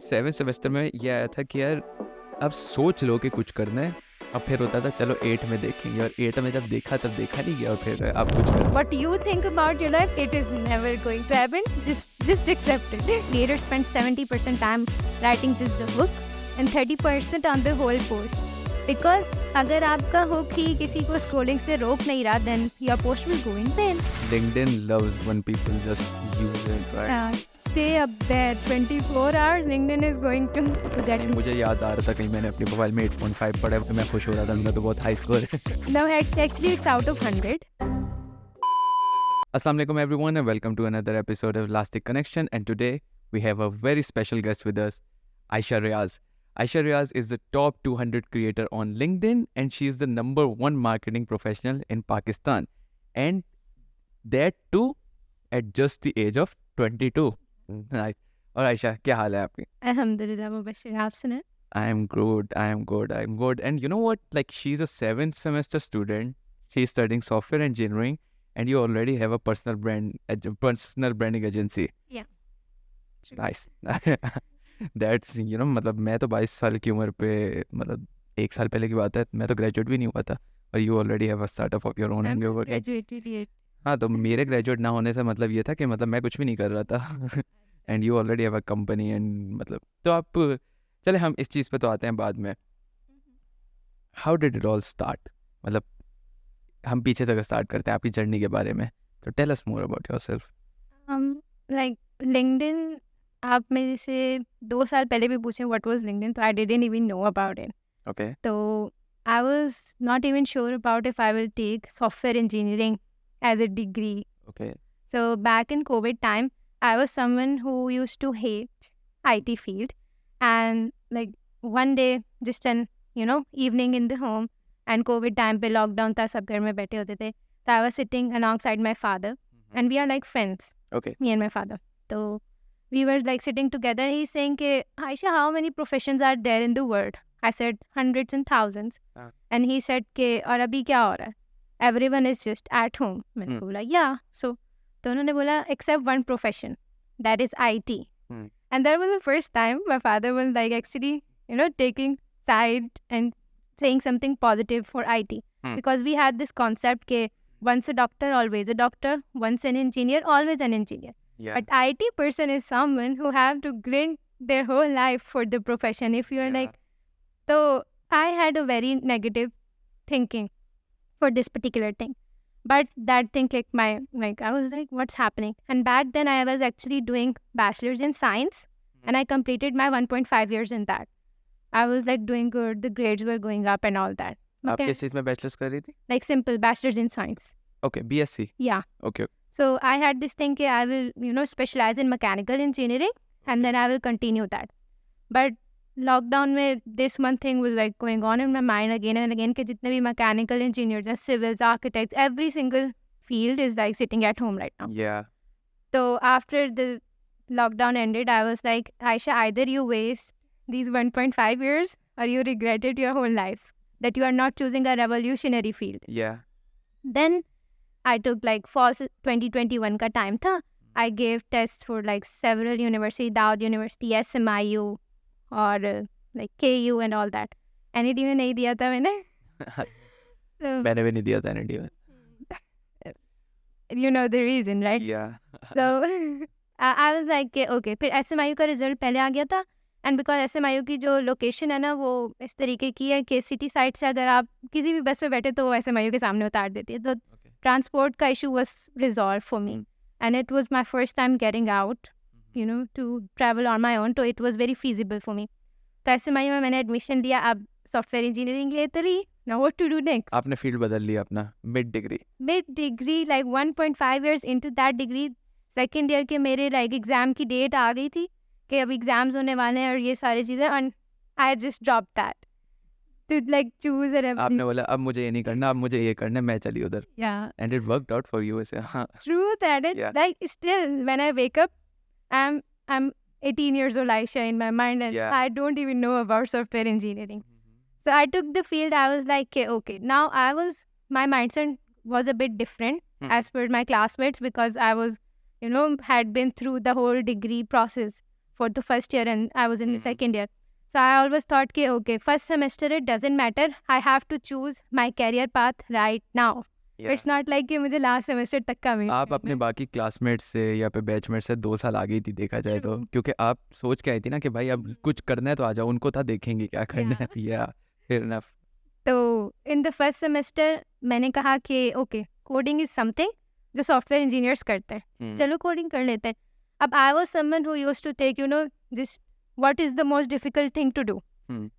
7 semester में ये आया था कि यार अब सोच लो कि कुछ करना है, अब फिर होता था चलो 8 में देखेंगे, और 8 में जब देखा तब देखा नहीं गया, और फिर अब कुछ कर What you think about your life, it is never going to happen. Just accept it. Creators spend 70% time writing just the hook and 30% on the whole post. Because अगर आपका hook ही किसी को scrolling से रोक नहीं रहा, then your post will go in vain. LinkedIn loves when people just use it, right? Stay up there 24 hours. LinkedIn is going to project. मुझे याद आ रहा था कहीं मैंने अपनी प्रोफाइल में 8.5 पढ़ा है, तो मैं खुश हो रहा था, मेरा तो बहुत हाई स्कोर है। No, actually it's out of 100. Assalamu alaikum everyone, and welcome to another episode of Elastic Connection. And today we have a very special guest with us, Aisha Riaz. Aisha Riaz is the top 200 creator on LinkedIn, and she is the #1 marketing professional in Pakistan, and that too at just the age of 22. Nice. और आयशा, क्या हाल है आपकी? Alhamdulillah, Mubashir, आप सुनाएं? I am good. And you know what? Like, she's a 7th semester student. She's studying software engineering, and you already have a personal branding agency. Yeah. True. Nice. That's, मतलब मैं तो 22 साल की उम्र पे, मतलब 1 साल पहले की बात है, मैं तो ग्रेजुएट भी नहीं हुआ था, और you already have a startup of your own and you're working. Graduated yet. हाँ, तो मेरे ग्रेजुएट ना होने से मतलब ये था कि मतलब मैं कुछ भी नहीं कर रहा था and you already have a company and मतलब तो आप चले हम इस चीज़ पे तो आते हैं बाद में. How did it all start? मतलब हम पीछे तक स्टार्ट करते हैं आपकी जर्नी के बारे में, तो tell us more about yourself. Like LinkedIn, आप मेरे से 2 साल पहले भी पूछें what was LinkedIn, तो I didn't even know about it. Okay. So I was not even sure about if I will take software engineering as a degree. Okay. So back in COVID time, I was someone who used to hate IT field, and like one day, just an evening in the home, and COVID time पे lockdown था, सब घर में बैठे होते थे. So I was sitting alongside my father, and we are like friends. Okay. Me and my father. So we were like sitting together. He's saying कि Aisha, how many professions are there in the world? I said hundreds and thousands. And he said कि और अभी क्या हो रहा है? Everyone is just at home. मैंने बोला yeah. So तो उन्होंने बोला except one profession, that is IT. And that was the first time my father was like actually taking side and saying something positive for IT. Because we had this concept कि once a doctor, always a doctor. Once an engineer, always an engineer. Yeah. But IT person is someone who have to grind their whole life for the profession. If you're like, so I had a very negative thinking for this particular thing. But that thing clicked I was like, what's happening? And back then I was actually doing bachelor's in science, and I completed my 1.5 years in that. I was like doing good. The grades were going up and all that. आप किस चीज़ में bachelors कर रही थी? Like simple bachelor's in science. Okay, BSc. Yeah. Okay. So I had this thing that I will, specialize in mechanical engineering, and then I will continue that. But lockdown में this one thing was like going on in my mind again and again कि जितने भी mechanical engineers and civils, architects, every single field is like sitting at home right now. Yeah. So after the lockdown ended, I was like, Aisha, either you waste these 1.5 years or you regret it your whole life, that you are not choosing a revolutionary field. Yeah. Then I took like fall 2021 का time था. I gave tests for like several universities, Dowd University, SMIU, और like KU and all that. NED में नहीं दिया था मैंने. So, मैंने भी नहीं दिया था NED में. You know the reason, right? Yeah. So I was like, okay. फिर SMIU का result पहले आ गया था. And because SMIU की जो लोकेशन है ना, वो इस तरीके की है कि सिटी साइड से अगर आप किसी भी बस पे बैठे तो वो SMIU के सामने उतार देती है. तो transport का issue was resolved for me. And it was my first time getting out, to travel on my own. So it was very feasible for me. तो SMIU में मैंने admission लिया. अब software engineering लेते रही. Now what to do next? आपने field बदल लिया अपना, mid degree, like 1.5 years into that degree, second year के मेरे like exam की date आ गई थी कि अब एग्जाम्स होने वाले हैं और ये सारी चीज़ें, and I just dropped that to like choose a revolution. आपने बोला अब मुझे ये नहीं करना, अब मुझे ये करना है, मैं चली उधर. Yeah. And it worked out for you ऐसे. हाँ. True that. Yeah. Like still when I wake up, I'm 18 years old Aisha in my mind, and Yeah. I don't even know about software engineering. So I took the field. I was like, okay. Now my mindset was a bit different as per my classmates, because I was, had been through the whole degree process for the first year and I was in the Mhm. second year. So I always thought कि okay, first semester it doesn't matter. I have to choose my career path right now. Yeah. It's not like कि मुझे last semester तक का wait आप करना अपने है. बाकी क्लासमेट्स से या फिर बैचमेट से 2 साल आगे ही थी देखा जाए तो, True. क्योंकि आप सोच के आई थी ना कि भाई अब कुछ करना है तो आ जाओ, उनको था देखेंगे क्या करना है। या फेयर इनफ। तो इन द फर्स्ट सेमेस्टर मैंने कहा कि ओके कोडिंग इज समथिंग जो सॉफ्टवेयर इंजीनियर्स करते हैं, चलो कोडिंग कर लेते हैं. अब I was someone who used to take this what is the most difficult thing to do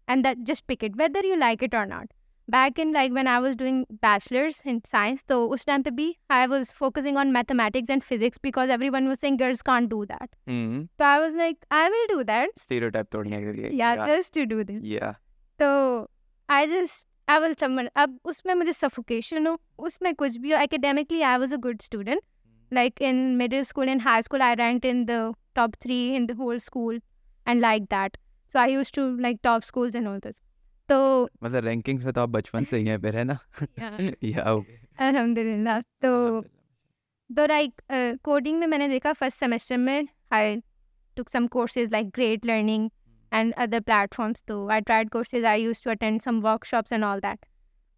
and that just pick it whether you like it or not. Back in like when I was doing bachelor's in science, so us time pe bhi I was focusing on mathematics and physics because everyone was saying girls can't do that. So I was like, I will do that. Stereotype तोड़ने के लिए। Yeah, just to do this. या तो I will someone अब उसमें मुझे suffocation हो, उसमें कुछ भी हो. Academically I was a good student. Like in middle school and high school I ranked in the top 3 in the whole school and like that. So I used to like top schools and all this. तो मतलब rankings में तो आप बचपन से ही हैं फिर, है ना? या ओके। अल्हम्दुलिल्लाह. तो लाइक कोडिंग में मैंने देखा फर्स्ट सेमेस्टर में आई took some courses like Great Learning and other platforms. So I tried courses. I used to attend some workshops and all that.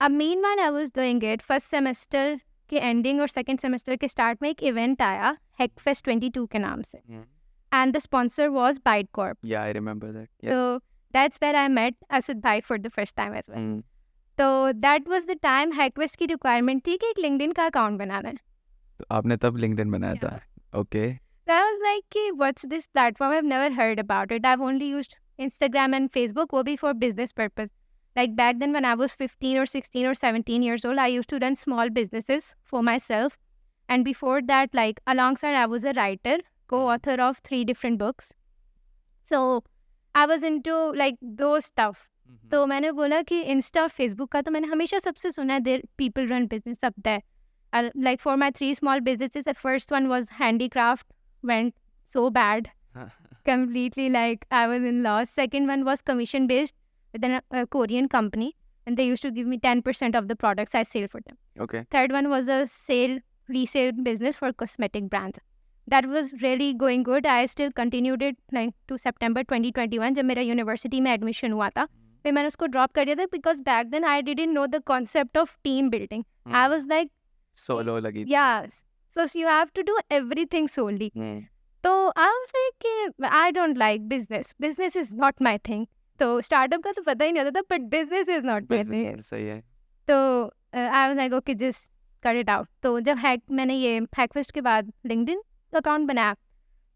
Meanwhile I was doing it. First semester के ending और second semester के start में एक event आया Hackfest 22 के नाम से. And the sponsor was ByteCorp. या I remember that. So that's where I met Asad Bhai for the first time as well. तो that was the time Hackfest की requirement थी कि एक LinkedIn का account बनाना है. तो आपने तब लिंक्डइन बनाया था? Okay. So I was like, कि what's this platform? I've never heard about it. I've only used Instagram and Facebook, वो भी for business purpose. Like back then when I was 15 or 16 or 17 years old, I used to run small businesses for myself. And before that, like alongside I was a writer, co-author of 3 different books. So I was into like those stuff. तो मैंने बोला कि Insta और Facebook का तो मैंने हमेशा सबसे सुना है there people run business up there. Like for my 3 small businesses, the first one was handicraft, went so bad, completely like I was in loss. Second one was commission based with a Korean company and they used to give me 10% of the products I sell for them. Okay. Third one was a resale business for cosmetic brands. That was really going good. I still continued it like to September 2021 जब मेरा university में admission हुआ था. फिर मैंने उसको drop कर दिया था because back then I didn't know the concept of team building. I was like solo लगी थी। yeah, so you have to do everything solely. तो I was like I don't like business is not my thing. तो startup का तो पता ही नहीं होता था but business is not my thing. बिल्कुल सही है। तो I was like okay just cut it out. तो जब मैंने ये हैकफेस्ट के बाद लिंक्डइन अकाउंट बनाया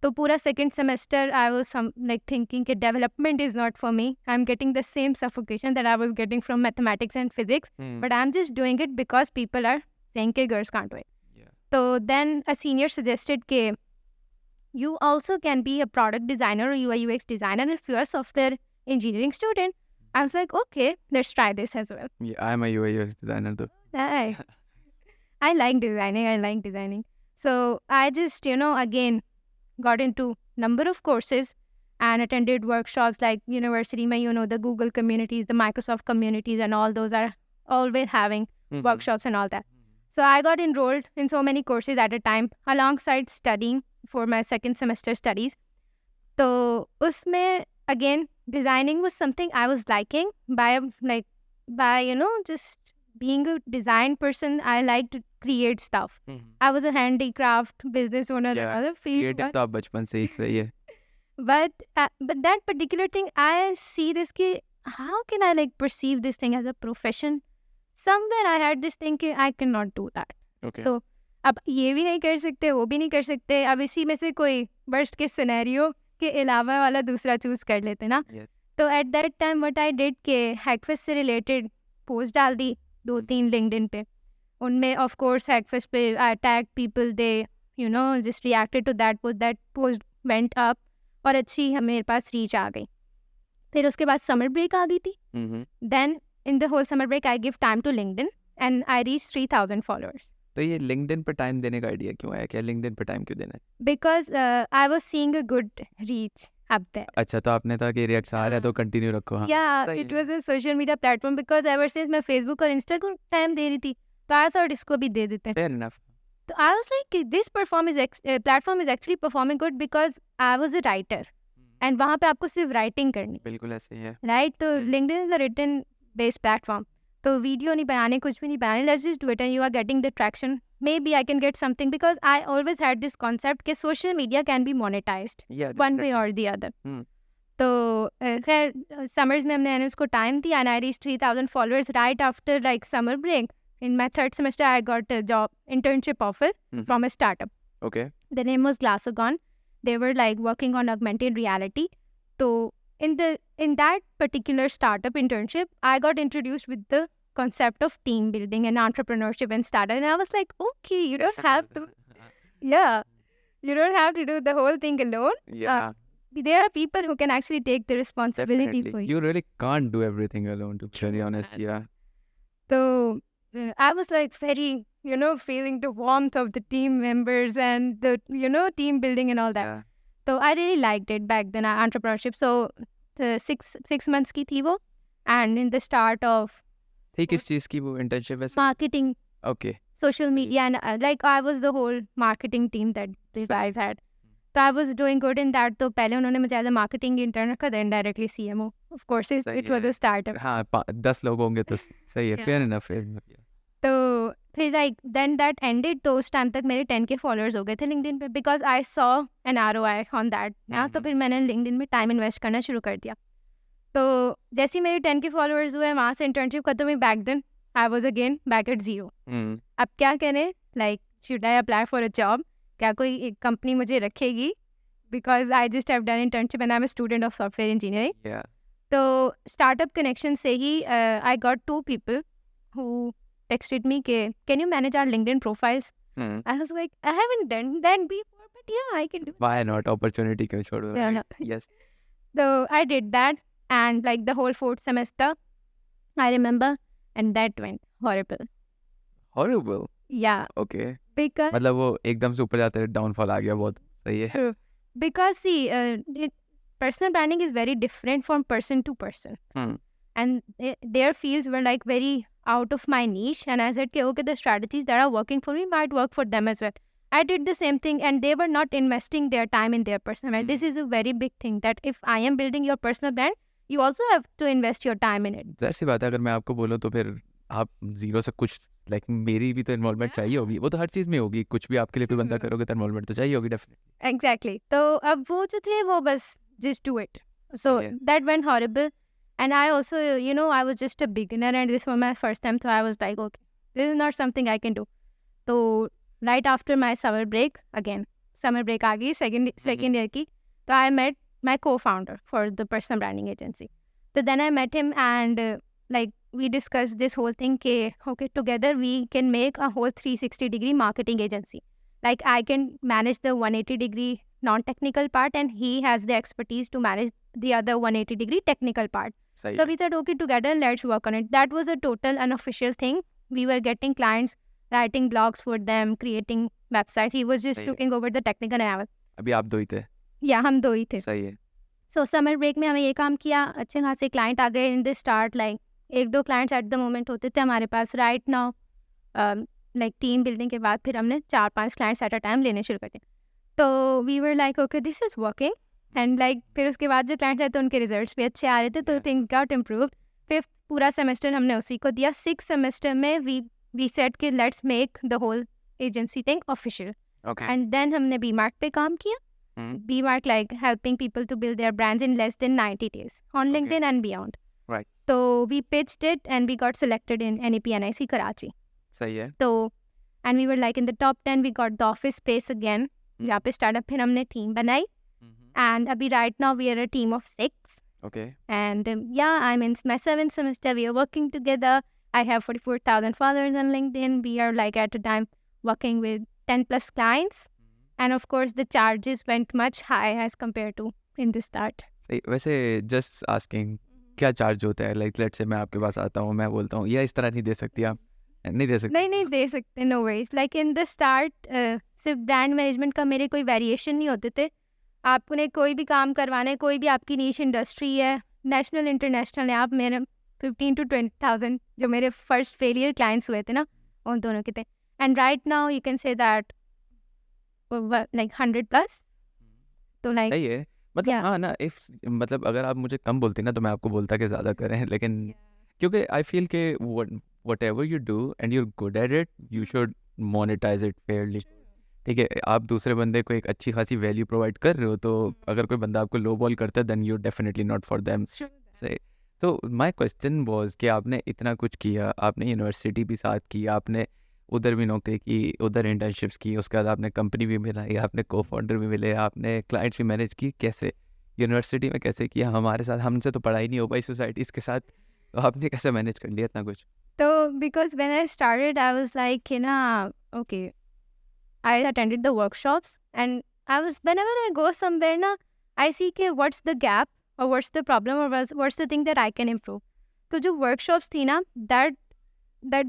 तो पूरा second semester I was like thinking कि development is not for me. I am getting the same suffocation that I was getting from mathematics and physics but I am just doing it because people are saying कि girls can't do it. तो then a senior suggested कि you also can be a product designer or UI UX designer if you are a software engineering student. I was like, okay, let's try this as well. Yeah, I'm a UI UX designer though. I like designing. So I just, again, got into number of courses and attended workshops like university mein, the Google communities, the Microsoft communities and all those are always having workshops and all that. So I got enrolled in so many courses at a time alongside studying for my second semester studies. So usme again designing was something I was liking by just being a design person. I like to create stuff. I was a handicraft business owner in other field. Creative तो आप बचपन से ही सही है। But that particular thing, I see this कि how can I like perceive this thing as a profession? Somewhere I had this thing कि I cannot do that. Okay. तो अब ये भी नहीं कर सकते, वो भी नहीं कर सकते. अब इसी में से कोई वर्स्ट के सिनेरियो के अलावा वाला दूसरा चूज कर लेते ना. Yes. तो at that time what I did के हैकफेस्ट से रिलेटेड पोस्ट डाल दी 2-3 लिंक्डइन पे. उनमें ऑफ कोर्स हैकफेस्ट पे I tag people, they just reacted to that post went up और अच्छी मेरे पास रीच आ गई. फिर उसके बाद समर ब्रेक आ गई थी. Then in the whole summer break I give time to LinkedIn and I reach 3,000 followers. तो ये लिंक्डइन पर टाइम देने का आइडिया क्यों आया? क्या लिंक्डइन पर टाइम क्यों देना है? Because I was seeing a good reach up there. अच्छा, तो आपने कहा कि रिएक्ट्स आ रहा है तो कंटिन्यू रखो। हाँ, Yeah, सही it है। was a social media platform because ever since मैं Facebook और Insta को टाइम दे रही थी तो I thought इसको भी दे देते हैं. Fair enough. तो I was like this platform is actually performing good because I was a writer and वहाँ पे आपको सिर्फ राइटिंग करनी, बिल्कुल ऐसे ही है। राइट? तो hmm. LinkedIn is a written based platform, तो वीडियो नहीं बनाने, कुछ भी नहीं बनाने, let's just do it and you are getting the traction, maybe I can get something, because I always had this concept कि social media can be monetized या one way definitely. और the other. हम्म। तो खैर summers में मैंने उसको time दिया and I reach 3000 followers right after like summer break. In my third semester I got a job internship offer from a startup. Okay. The name was Glassagon. They were like working on augmented reality. So in that particular startup internship, I got introduced with the concept of team building and entrepreneurship and startup. And I was like, okay, you don't have to, yeah, you don't have to do the whole thing alone. Yeah, There are people who can actually take the responsibility for definitely. you. You really can't do everything alone, to be very honest. Yeah. So I was like very, feeling the warmth of the team members and the, team building and all that. Yeah. So I really liked it back then, entrepreneurship. So the six months की थी वो, and in the start of थी किस चीज़ की वो internship वैसे? marketing, okay. social media, and like I was the whole marketing team that these guys had. So I was doing good in that. तो पहले उन्होंने मुझे as a marketing intern रखा, then directly CMO. Of course, it was a startup. हाँ 10 लोग होंगे तो सही है। Yeah. Fair enough, fair enough. Yeah. तो फिर like then that ended, तो उस टाइम तक मेरे 10K फॉलोअर्स हो गए थे लिंक्डइन पे, because I saw an ROI on that. तो फिर मैंने लिंक्डइन में टाइम इन्वेस्ट करना शुरू कर दिया। तो जैसे ही मेरे 10K फॉलोअर्स हुए, वहाँ से इंटर्नशिप खत्म हुई, back then I was again back at zero. अब क्या करें, like should I apply for a job, क्या कोई एक कंपनी मुझे रखेगी, because I just have done internship and I am a student of software engineering. Yeah. तो startup connection से ही I got 2 people who texted me, can you manage our LinkedIn profiles? I was like, I haven't done that before, but yeah, I can do it. Why not? Opportunity क्यों छोड़ो? Yeah, right? no. Yes. So I did that, and like the whole 4th semester, I remember, and that went horrible. Horrible. Yeah, Okay. because मतलब वो एकदम से ऊपर जाते downfall आ गया, बहुत सही है। true. Because see, personal branding is very different from person to person. And their fields were like very out of my niche, and I said, okay, the strategies that are working for me might work for them as well. I did the same thing, and they were not investing their time in their personal brand. This is a very big thing, that if I am building your personal brand, you also have to invest your time in it. जाहिर सी बात है, अगर मैं आपको बोलूँ तो फिर आप जीरो से कुछ लाइक मेरी भी तो इन्वॉल्वमेंट चाहिए होगी। वो तो हर चीज़ में होगी, कुछ भी आपके लिए कोई बंदा करोगे तो इन्वॉल्वमेंट तो चाहिए होगी डेफिनेटली। Exactly. तो अब वो जो थे वो बस just do it. So Yeah. that went horrible. And I also, I was just a beginner and this was my first time. So I was like, okay, this is not something I can do. So right after my summer break, again, summer break आ गई second year की, तो I met my co-founder for the personal branding agency. So then I met him and like we discussed this whole thing ke, okay, together we can make a whole 360-degree marketing agency. Like I can manage the 180-degree non-technical part and he has the expertise to manage the other 180-degree technical part. सही So है। we said, okay, together, let's work on it. That was a total unofficial thing. We were getting clients, writing blogs for them, creating websites. He was just सही है। looking over the technical and I was, अभी आप दो ही थे। yeah, हम दो ही थे। सही है। So summer break में हमें ये काम किया, अच्छे खासे client आ गए in the start, like 1-2 clients at the moment होते थे हमारे पास। Right now, like team building के बाद फिर हमने 4-5 clients at a time लेने शुरू कर दिए। तो we were like, okay, this is working. And like फिर उसके बाद जो क्लाइंट्स आए तो उनके रिजल्ट्स भी अच्छे आ रहे थे, तो थिंग्स गॉट इम्प्रूव्ड। 5th पूरा सेमेस्टर हमने उसी को दिया। 6th सेमेस्टर में वी सेड कि let's make the whole agency thing official. Okay. And then हमने बीमार्ट पे काम किया। बीमार्ट like helping people to build their brands in less than 90 days on LinkedIn and beyond. Right. तो we pitched it and we got selected in NAP NIC Karachi. सही है। तो and we were like in the top 10। We got the office space again, जहाँ पे startup फिर हमने team बनाई। And abhi right now we are a team of 6. Okay. And yeah, I'm in my 7th semester. We are working together. I have 44,000 followers on LinkedIn. We are like at a time working with 10 plus clients. And of course, the charges went much high as compared to in the start. सही। वैसे just asking, क्या charge होता है? Like let's say मैं आपके पास आता हूँ, मैं बोलता हूँ या इस तरह नहीं दे सकती आप? नहीं दे सकती? नहीं दे सकते, no worries. Like in the start सिर्फ ब्रांड मैनेजमेंट का मेरे कोई वेरिएशन नहीं होते थे। आपने कोई भी काम करवाना है, कोई भी आपकी नीश इंडस्ट्री है, नेशनल इंटरनेशनल है, आप मेरे 15 to 20,000 जो मेरे फर्स्ट फेलियर क्लाइंट्स हुए थे ना, उन दोनों के थे। And right now you can say that like 100+। तो लाइक सही है। मतलब Yeah. हाँ ना, इफ मतलब अगर आप मुझे कम बोलती ना तो मैं आपको बोलता कि ज़्यादा करें, लेकिन क्योंकि आई फील के whatever you do and you're good at it, you should monetize it fairly. ठीक है, आप दूसरे बंदे को एक अच्छी खासी वैल्यू प्रोवाइड कर रहे हो, तो अगर कोई बंदा आपको लो बॉल करता है then you definitely not for them से। तो माय क्वेश्चन वाज कि आपने इतना कुछ किया, आपने यूनिवर्सिटी भी साथ की, आपने उधर भी नौकरी की, उधर इंटर्नशिप्स की, उसके बाद आपने कंपनी भी मिलाई, आपने को फाउंडर भी मिले, आपने क्लाइंट्स भी मैनेज की, कैसे यूनिवर्सिटी में कैसे किया? हमारे साथ हमसे तो पढ़ाई नहीं हो पाई सोसाइटीज़ के साथ, तो आपने कैसे मैनेज कर लिया इतना कुछ? So because when I started, I was like, okay, I attended the workshops, and I was, whenever I go somewhere, I see what's the gap or what's the problem or what's the thing that I can improve. So जो workshops थी ना, that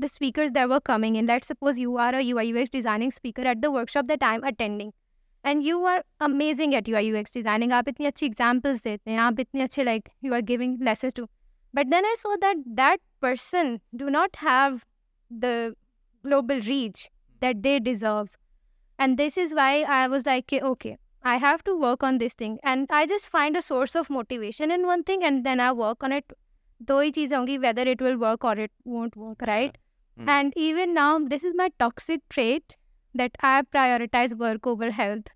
the speakers that were coming in, let's suppose you are a UI UX designing speaker at the workshop that I'm attending, and you are amazing at UI UX designing. आप इतनी अच्छी examples देते हैं, आप इतने अच्छे like you are giving lessons to. But then I saw that person do not have the global reach that they deserve. And this is why I was like, okay, I have to work on this thing. And I just find a source of motivation in one thing and then I work on it. दो ही चीज़ें होंगी, whether it will work or it won't work, right? And even now, this is my toxic trait that I prioritize work over health.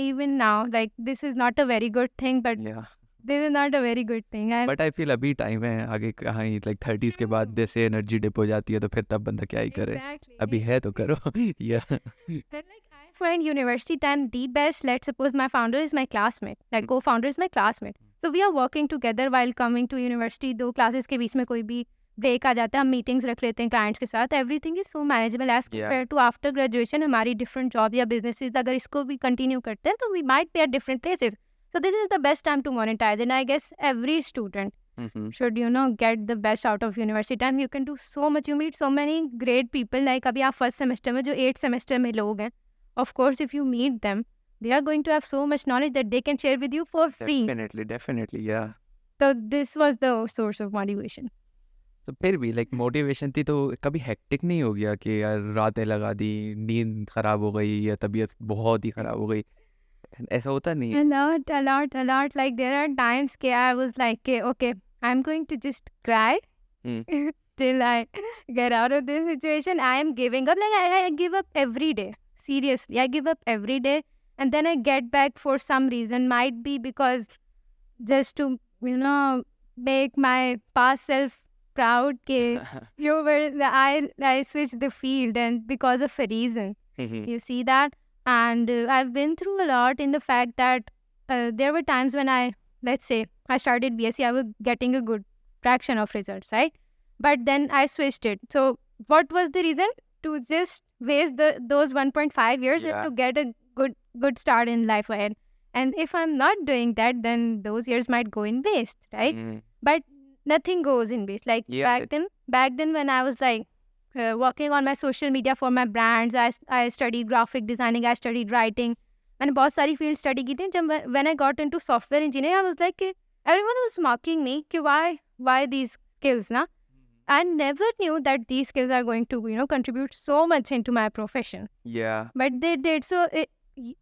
Even now, like, this is not a very good thing, but Yeah. this is not a very good thing. But I feel अभी time है, आगे कहाँ ही like 30s के बाद जैसे energy dip हो जाती है तो फिर तब बंदा क्या ही करे, Exactly. अभी है तो करो। या And like I find university time the best. Let's suppose my founder is my classmate, like co-founder is my classmate. So we are working together while coming to university. दो classes के बीच में कोई भी break आ जाता है, हम meetings रख लेते हैं clients के साथ. Everything is so manageable as compared to after graduation. हमारी different job या businesses अगर इसको भी continue करते हैं तो we might be at different places. So this is the best time to monetize, and I guess every student should get the best out of university time. You can do so much. You meet so many great people. Like अभी आप first semester में जो 8th semester में लोग हैं, of course if you meet them, they are going to have so much knowledge that they can share with you for free. Definitely या। So this was the source of motivation. तो फिर भी like motivation थी तो कभी hectic नहीं हो गया कि यार रातें लगा दी, नींद खराब हो गई या तबीयत बहुत ही खराब हो गई, ऐसा होता नहीं? A lot. Like there are times I was like, okay, I'm going to just cry till I get out of this situation. I am giving up. Like I give up every day. Seriously, I give up every day, and then I get back for some reason. Might be because just to make my past self proud. I switched the field, and because of a reason, you see that. And I've been through a lot in the fact that there were times when let's say I started BSc, I was getting a good fraction of results, right? But then I switched it. So what was the reason? To just waste those 1.5 years and to get a good start in life ahead. And if I'm not doing that, then those years might go in waste, right? But nothing goes in waste. Like back then when I was like working on my social media for my brands, I studied graphic designing, I studied writing, मैंने बहुत सारी field study की थी. जब when I got into software engineering, I was like, everyone was mocking me कि why these skills, na? I never knew that these skills are going to contribute so much into my profession. Yeah. But they did. So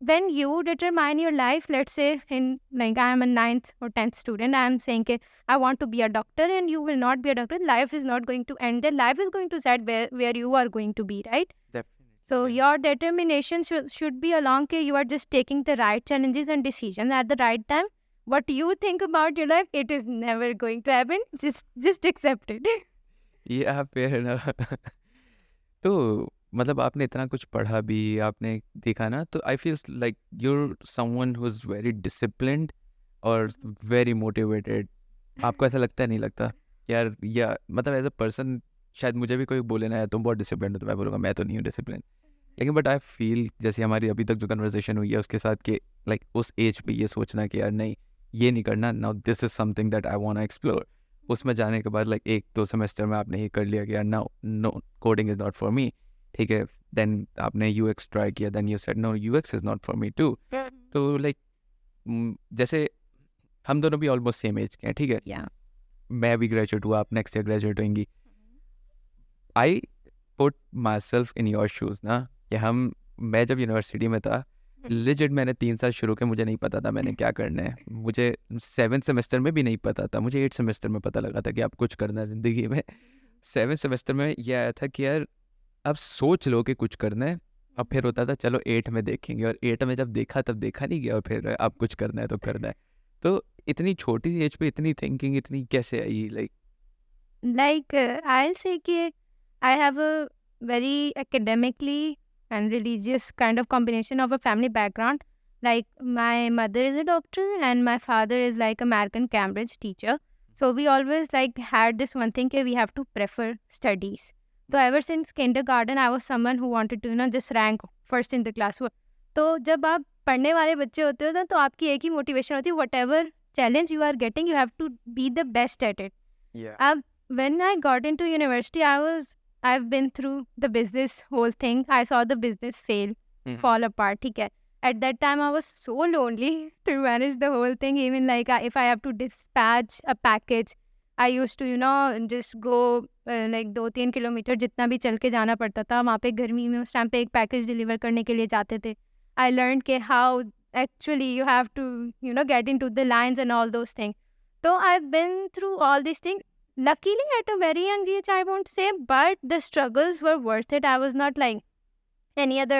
when you determine your life, let's say in like I am a 9th or 10th student, I am saying I want to be a doctor, and you will not be a doctor. Life is not going to end there. Life is going to set where you are going to be, right? Definitely. So your determination should be along you are just taking the right challenges and decisions at the right time. What you think about your life, it is never going to happen. Just accept it. Yeah, fair enough. तो मतलब आपने इतना कुछ पढ़ा भी, आपने देखा ना, तो I feel like you're someone who is very disciplined और वेरी मोटिवेटेड. आपको ऐसा लगता है, नहीं लगता यार? या मतलब एज अ पर्सन शायद मुझे भी कोई बोले ना यार तुम बहुत डिसिप्लिन हो, तो मैं बोलूँगा मैं तो नहीं हूँ डिसिप्लिन. लेकिन बट आई फील जैसे हमारी अभी तक जो कन्वर्सेशन हुई है उसके साथ कि लाइक उस एज पे ये सोचना कि यार नहीं ये नहीं करना, now this is something that I want to explore. उसमें जाने के बाद लाइक 1-2 सेमेस्टर में आपने ये कर लिया कि यार now no coding is not for me, ठीक है. देन आपने यूएक्स ट्राई किया, then you said no UX is not for me too. तो लाइक जैसे हम दोनों भी ऑलमोस्ट सेम एज के हैं, ठीक है. Yeah. मैं भी ग्रेजुएट हुआ, आप नेक्स्ट ईयर ग्रेजुएट होंगी. I put my self in your shoes ना, कि मैं जब यूनिवर्सिटी में था लिजिट मैंने 3 साल शुरू के मुझे नहीं पता था मैंने क्या करना है। मुझे 7th सेमेस्टर में भी नहीं पता था, मुझे 8th सेमेस्टर में पता लगा था कि आप कुछ करना है ज़िंदगी में। 7th सेमेस्टर में ये आया था कि यार अब सोच लो कि कुछ करना है, अब फिर होता था चलो 8 में देखेंगे, और 8 में जब देखा तब देखा नहीं गया, और फिर अब कुछ करना है तो करना है। तो इतनी छोटी एज पे इतनी थिंकिंग इतनी कैसे आई? Like, I'll say कि I have a very academically and religious kind of combination of a family background. Like, my mother is a doctor and my father is like American Cambridge teacher. So we always like had this one thing कि we have to prefer studies. So ever since kindergarten, I was someone who wanted to just rank first in the class. तो जब आप पढ़ने वाले बच्चे होते हो ना, तो आपकी एक ही मोटिवेशन होती है, whatever challenge you are getting, you have to be the best at it. Yeah. अब when I got into university, I've been through the business whole thing. I saw the business fall apart. ठीक है. At that time, I was so lonely to manage the whole thing. Even like if I have to dispatch a package, I used to just go like 2-3 kilometre जितना भी चल के जाना पड़ता था. वहाँ पे गर्मी में उस टाइम पे एक पैकेज डिलीवर करने के लिए जाते थे. I learned के how actually you have to get into the lines and all those things. So I've been through all these things. Luckily, at a very young age, I won't say, but the struggles were worth it. I was not like any other.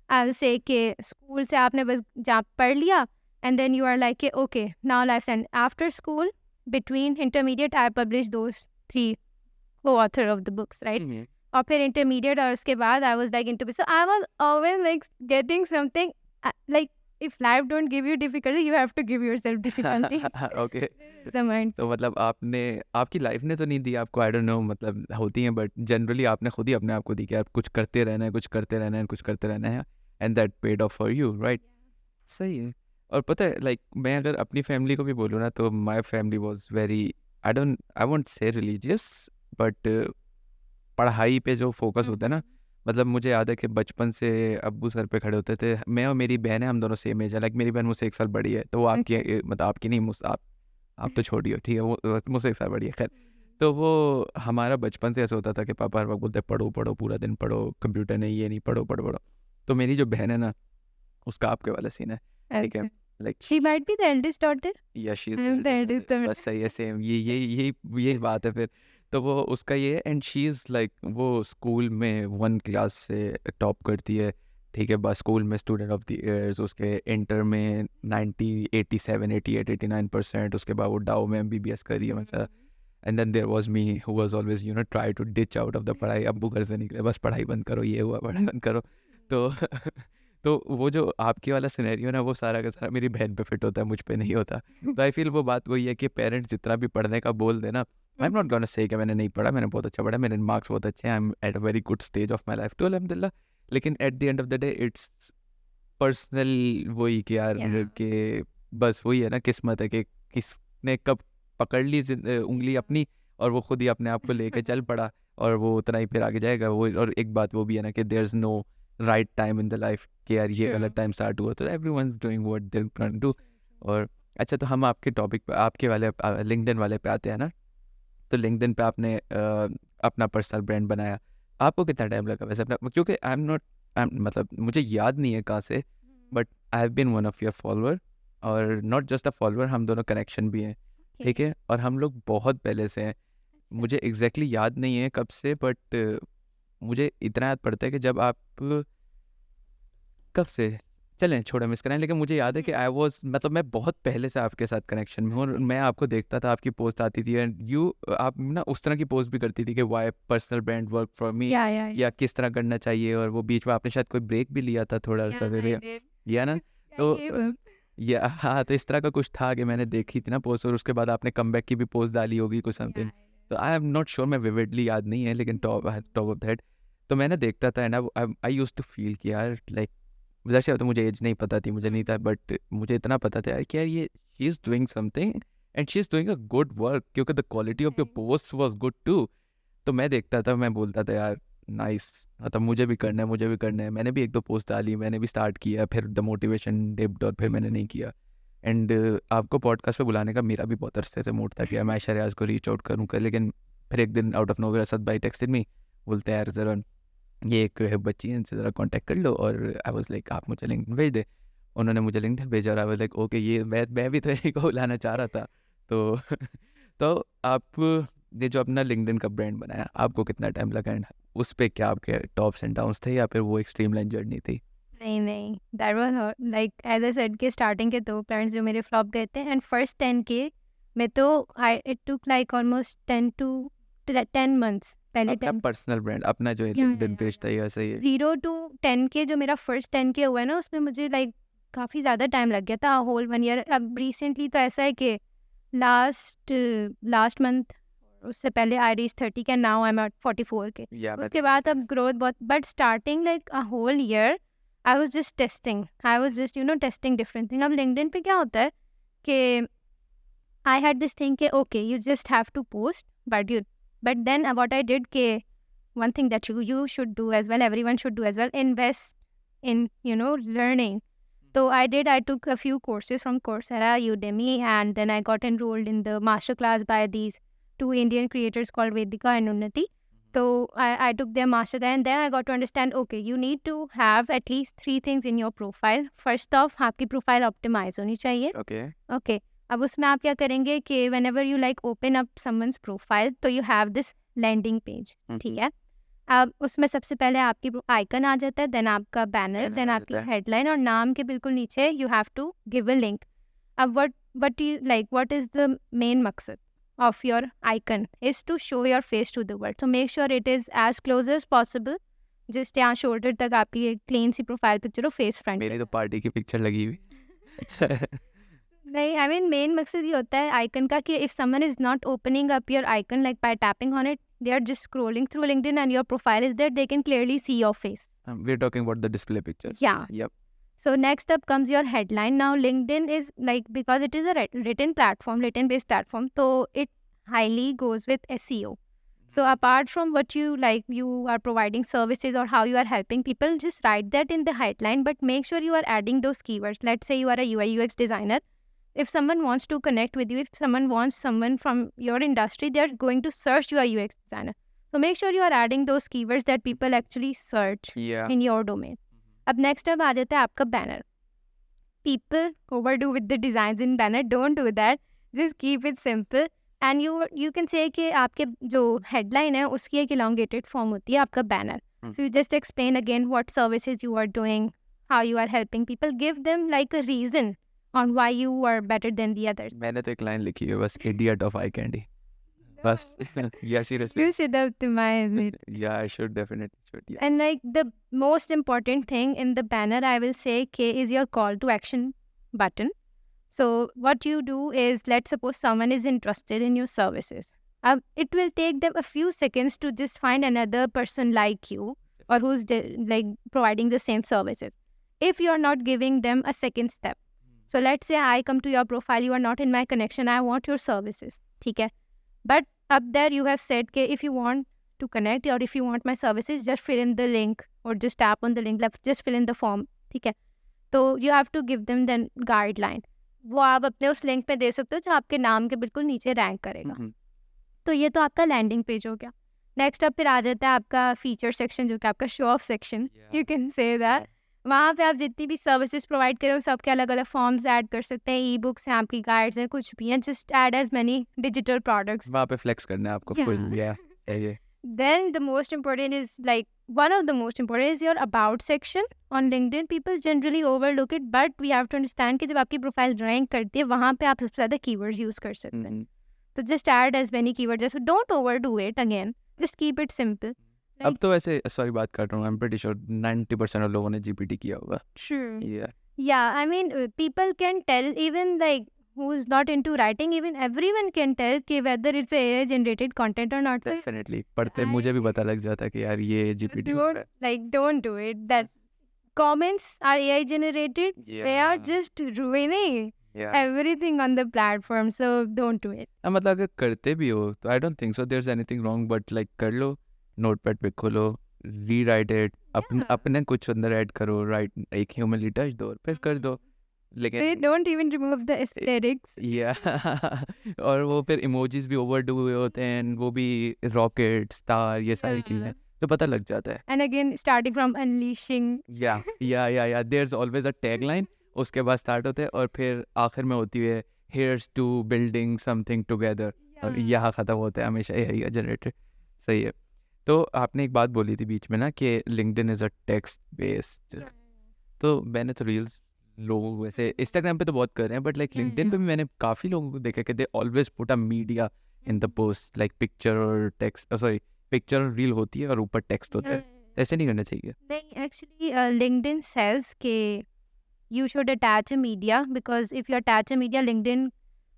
I will say कि school से आपने बस जा पढ़ लिया, and then you are like कि okay, now life's end. After school, between intermediate, I published those 3 co-author of the books, right? और फिर intermediate और उसके बाद I was like into, so I was always like getting something like if life don't give you difficulty, you have to give yourself difficulty. Okay. The mind. तो मतलब आपने आपकी life ने तो नहीं दी आपको, आई डोंट नो, मतलब होती हैं, बट जनरली आपने खुद ही अपने आप को दी कि आप कुछ करते रहना है, कुछ करते रहना है, कुछ करते रहना है, and that paid of for you, right? सही है। और पता है लाइक मैं अगर अपनी फैमिली को भी बोलूँ ना, तो my family was very, I won't say religious, but पढ़ाई पे जो फोकस होता है ना, मतलब मुझे याद है कि बचपन से अब्बू सर पे खड़े होते थे। मैं और मेरी बहन है, हम दोनों सेम एज है, लाइक मेरी बहन मुझसे 1 साल बड़ी है, तो वो आपकी मतलब आपकी नहीं, आप तो छोटी हो, ठीक है, वो मुझसे 1 साल बड़ी है, खैर। तो वो हमारा बचपन से ऐसा होता था कि पापा हर वक्त बोलते पढ़ो पढ़ो, पूरा दिन पढ़ो, कंप्यूटर नहीं, ये नहीं, पढ़ो पढ़ो पढ़ो। तो मेरी जो बहन है ना, उसका आपके वाला सीन है, ठीक है, अच्छा. Like She might be the eldest daughter. या she is I'm the eldest daughter. बस सही है, सेम ये बात है फिर। तो वो उसका ये है, एंड शी इज़ लाइक वो स्कूल में 1 क्लास से टॉप करती है, ठीक है, बस स्कूल में स्टूडेंट ऑफ द ईयर्स, उसके इंटर में 90 87 88 89%, उसके बाद वो डाउ में MBBS करी है मतलब। And then there was me who was always try to ditch out of the पढ़ाई, अब्बू घर से निकले बस पढ़ाई बंद करो, ये हुआ पढ़ाई बंद करो। तो तो वो जो आपके वाला सिनेरियो ना, वो सारा का सारा मेरी बहन पे फिट होता है, मुझ पे नहीं होता। तो आई फील वो बात वही है कि पेरेंट्स जितना भी पढ़ने का बोल देना, आई एम नॉट गोना से कि मैंने नहीं पढ़ा, मैंने बहुत अच्छा पढ़ा, मेरे मार्क्स बहुत अच्छे हैं, I am at a very good stage of my life, तो अल्हम्दुलिल्लाह। लेकिन at the end of the day it's personal, वही कि यार Yeah. कि बस वही है ना, किस्मत है कि किसने कब पकड़ ली उंगली अपनी, और वो खुद ही अपने आप को लेके चल पड़ा, और वो उतना ही फिर आगे जाएगा। वो और एक बात वो भी है ना कि there is no right time in the life कि यार ये True. गलत टाइम स्टार्ट हुआ, तो everyone's doing what they can do. और अच्छा, तो हम आपके टॉपिक पे, आपके वाले लिंक्डइन वाले पे आते हैं ना। तो लिंक्डइन पे आपने अपना पर्सनल ब्रांड बनाया, आपको कितना टाइम लगा वैसे अपना? क्योंकि आई एम नॉट, मतलब मुझे याद नहीं है कहाँ से, but I have been one of your follower, और नॉट जस्ट अ फॉलोअर, हम दोनों कनेक्शन भी हैं, ठीक है, और हम लोग बहुत पहले से हैं। मुझे एग्जैक्टली याद नहीं है कब से, बट मुझे इतना याद पड़ता है कि जब आप कब से, चलें छोड़ो मिस कराएं, लेकिन मुझे याद है कि आई वाज, मतलब मैं बहुत पहले से आपके साथ कनेक्शन में हूँ, और मैं आपको देखता था, आपकी पोस्ट आती थी, एंड आप ना उस तरह की पोस्ट भी करती थी कि why personal brand work for me, Yeah. या किस तरह करना चाहिए। और वो बीच में आपने शायद कोई ब्रेक भी लिया था थोड़ा सा, या ना, तो या हाँ, तो इस तरह का कुछ था कि मैंने देखी थी ना पोस्ट, और उसके बाद आपने कमबैक की भी पोस्ट डाली होगी कुछ समथिंग। तो आई एम नॉट श्योर, मैं विविडली याद नहीं है, लेकिन टॉप ऑफ दैट तो मैंने देखता था, and I use to feel कि यार लाइक, वैसे तो मुझे एज नहीं पता थी, मुझे नहीं था, बट मुझे इतना पता था यार कि यार ये she is doing something and she is doing a good work, क्योंकि the quality of your post was good too. तो मैं देखता था, मैं बोलता था यार नाइस, मतलब मुझे भी करना है, मुझे भी करना है। मैंने भी 1-2 पोस्ट डाली, मैंने भी स्टार्ट किया, फिर द मोटिवेशन डिप्ड, और फिर मैंने नहीं किया। एंड आपको पॉडकास्ट पे बुलाने का मेरा भी बहुत अरसे से मूड था कि मैं आयशा रियाज को रीच आउट करूँ, लेकिन फिर एक दिन आउट ऑफ नोवेयर असद भाई टेक्स्टेड मी, बोलते हैं यार ज़रा ये एक बच्ची है, इनसे ज़रा कांटेक्ट कर लो, और आई वाज लाइक आप मुझे लिंक भेज दे। उन्होंने मुझे लिंक्डइन भेजा और आई वाज लाइक ओके, ये मैं भी तो यही को लाना चाह रहा था। तो तो आप ने जो अपना लिंक्डइन का ब्रांड बनाया, आपको कितना टाइम लगा एंड उस पे क्या आपके टॉप्स एंड डाउन्स थे या फिर वो एक स्ट्रीमलाइन जर्नी थी? नहीं, that was like as I said कि स्टार्टिंग के 2 क्लाइंट्स जो मेरे फ्लॉप गए थे एंड फर्स्ट 10 के में तो I it took like almost 10 months पहले अपना 10 पर्सनल ब्रांड, अपना जो या लिंक्डइन पेज था, ये सही है। 0 टू 10 के जो मेरा फर्स्ट 10 के हुआ है ना, उसमें मुझे लाइक काफ़ी ज़्यादा टाइम लग गया था, होल 1 ईयर। अब रिसेंटली तो ऐसा है कि लास्ट मंथ, उससे पहले आई रीच 30 के, नाउ आई एम एट 44 के। या उसके बाद अब ग्रोथ बहुत, but starting like a whole year I was just testing, I was just testing different thing. अब लिंक्डइन पे क्या होता है कि I had this thing कि okay, you just have to post, but then what I did कि one thing that you should do as well, everyone should do as well, invest in learning. So I took a few courses from Coursera, Udemy, and then I got enrolled in the masterclass by these 2 Indian creators called Vedika and Unnati. So I took their masterclass and then I got to understand, okay, you need to have at least 3 things in your profile. First off, आपकी profile optimize होनी चाहिए. Okay. Okay. अब उसमें आप क्या करेंगे कि whenever you like open up someone's profile, तो you have this landing page, ठीक है। अब उसमें सबसे पहले आपकी आइकन आ जाता है, देन आपका बैनर, Banner देन आ आपकी जाता है। हेडलाइन और नाम के बिल्कुल नीचे you have to give a link. अब what is the main मकसद of your icon is to show your face to the world. So make sure it is as close as possible. Just यहाँ shoulder तक आपकी एक clean सी profile picture हो, face front मेरी तो party की picture लगी हुई। नहीं, आई मीन मेन मकसद ये होता है आइकन का कि if someone is not opening up your icon like by tapping on it, they are just scrolling through LinkedIn and your profile is there, they can clearly see your face. We are talking about the display picture. Yeah. Yep. So next up comes your headline. Now LinkedIn is like, because it is a written platform, written based platform, so it highly goes with SEO. So apart from what you like, you are providing services or how you are helping people, just write that in the headline, but make sure you are adding those keywords. Let's say you are a UI UX designer. If someone wants to connect with you, if someone wants someone from your industry, they are going to search UI UX designer. So make sure you are adding those keywords that people actually search Yeah. in your domain. अब next अब आ जाता है आपका banner. People overdo with the designs in banner. Don't do that. Just keep it simple. And you can say कि आपके जो headline है उसकी एक elongated form होती है आपका banner. So you just explain again what services you are doing, how you are helping people. Give them like a reason on why you are better than the others. मैंने तो एक line लिखी है बस, idiot of eye candy. बस yeah, seriously. You should optimize it. Yeah, I should definitely should. Yeah. And like the most important thing in the banner, I will say, is your call to action button. So what you do is, let's suppose someone is interested in your services. It will take them a few seconds to just find another person like you or who's like providing the same services. If you are not giving them a second step. So let's say I come to your profile, you are not in my connection, I want your services. ठीक है? But up there you have said कि if you want to connect or if you want my services, just fill in the link or just tap on the link, just fill in the form. ठीक है? तो you have to give them the guideline. वो आप अपने उस link पे दे सकते हो जो आपके नाम के बिल्कुल नीचे रैंक करेगा. तो ये तो आपका लैंडिंग पेज हो गया. नेक्स्ट अब फिर आ जाता है आपका फीचर सेक्शन, जो कि आपका show off section, you can say that. वहाँ पे आप जितनी भी सर्विसेज प्रोवाइड करें सबके अलग अलग फॉर्म्स ऐड कर सकते हैं. ई बुक्स हैं, आपकी गाइड्स हैं, कुछ भी हैं. Just add as many digital products. वहाँ पे फ्लेक्स करना है आपको फुल. या ये Then the most important is like one of the most important is your about section on LinkedIn. People generally overlook it, but we have to understand कि जब आपकी प्रोफाइल रैंक करती है वहाँ पे आप सबसे ज़्यादा कीवर्ड्स यूज़ कर सकते हैं. तो just add as many keywords as, don't overdo it again. Just keep it simple. अब तो ऐसे सॉरी बात कर रहा हूँ, I am pretty sure 90% of लोगों ने जीपीटी किया होगा. True. Yeah. Yeah, I mean, people can tell, even like who's not into writing, even everyone can tell कि whether it's AI generated content or not. So Definitely. पढ़ते मुझे भी पता लग जाता है कि यार ये GPT don't do it. That comments are AI generated. They are just ruining everything on the platform. So don't do it. मतलब अगर करते भी हो तो I don't think so there is anything wrong, but like कर लो, notepad पे खोलो, रीराइट इट, अपने कुछ अंदर ऐड करो, राइट, एक ह्यूमनली टच दो, फिर कर दो. They लेकिन don't even remove the aesthetics. और वो फिर इमोजीज भी ओवरडू हुए होते हैं, वो भी रॉकेट, स्टार, ये सारी चीजें तो पता लग जाता है. And again, starting from unleashing. Yeah. There's always a tagline. उसके बाद स्टार्ट होते हैं और फिर आखिर में होती है here's to building something together, और यहाँ ख़त्म होता है हमेशा यही है जनरेटर। सही है। तो आपने एक बात बोली थी बीच में ना कि LinkedIn is a text based, तो मैंने तो रील्स लोग वैसे इंस्टाग्राम पे तो बहुत कर रहे हैं, बट लाइक लिंक्डइन पे भी मैंने काफ़ी लोगों को देखा कि they always put a media in the post, like picture और टेक्स्ट, सॉरी पिक्चर और रील होती है और ऊपर टेक्स्ट होता है। ऐसे नहीं करना चाहिए। नहीं, एक्चुअली LinkedIn says के you should attach a media, because if you attach a media, LinkedIn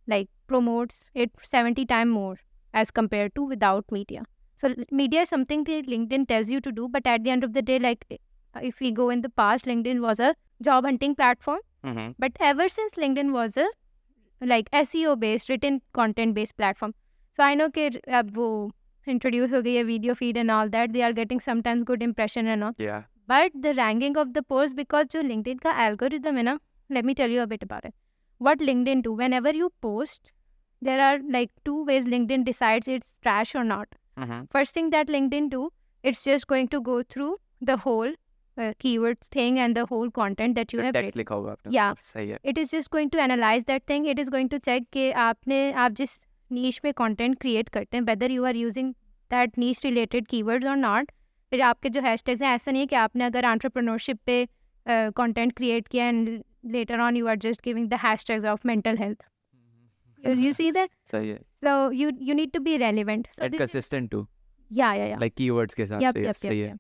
like promotes it 70 times more as compared to without media. So media is something that LinkedIn tells you to do, but at the end of the day, like if we go in the past, LinkedIn was a job hunting platform, but ever since LinkedIn was a like SEO based, written content based platform. So I know कि अब वो introduce हो गई है video feed and all that, they are getting sometimes good impression and all. Yeah. But the ranking of the post, because जो LinkedIn का algorithm है ना, let me tell you a bit about it. What LinkedIn do, whenever you post, there are like two ways LinkedIn decides it's trash or not. First thing that LinkedIn do, it's just going to go through the whole keywords thing and the whole content that you have text written. लिखा होगा आपने। Yeah. सही है। It is just going to analyze that thing. It is going to check कि आप जिस niche में content create करते हैं, whether you are using that niche related keywords or not. फिर आपके जो hashtags हैं, ऐसा नहीं है कि आपने अगर entrepreneurship पे content create किया and later on you are just giving the hashtags of mental health. You see that? सही है। So you need to be relevant. So and this is, consistent too, yeah. Like keywords के हिसाब से। सही है।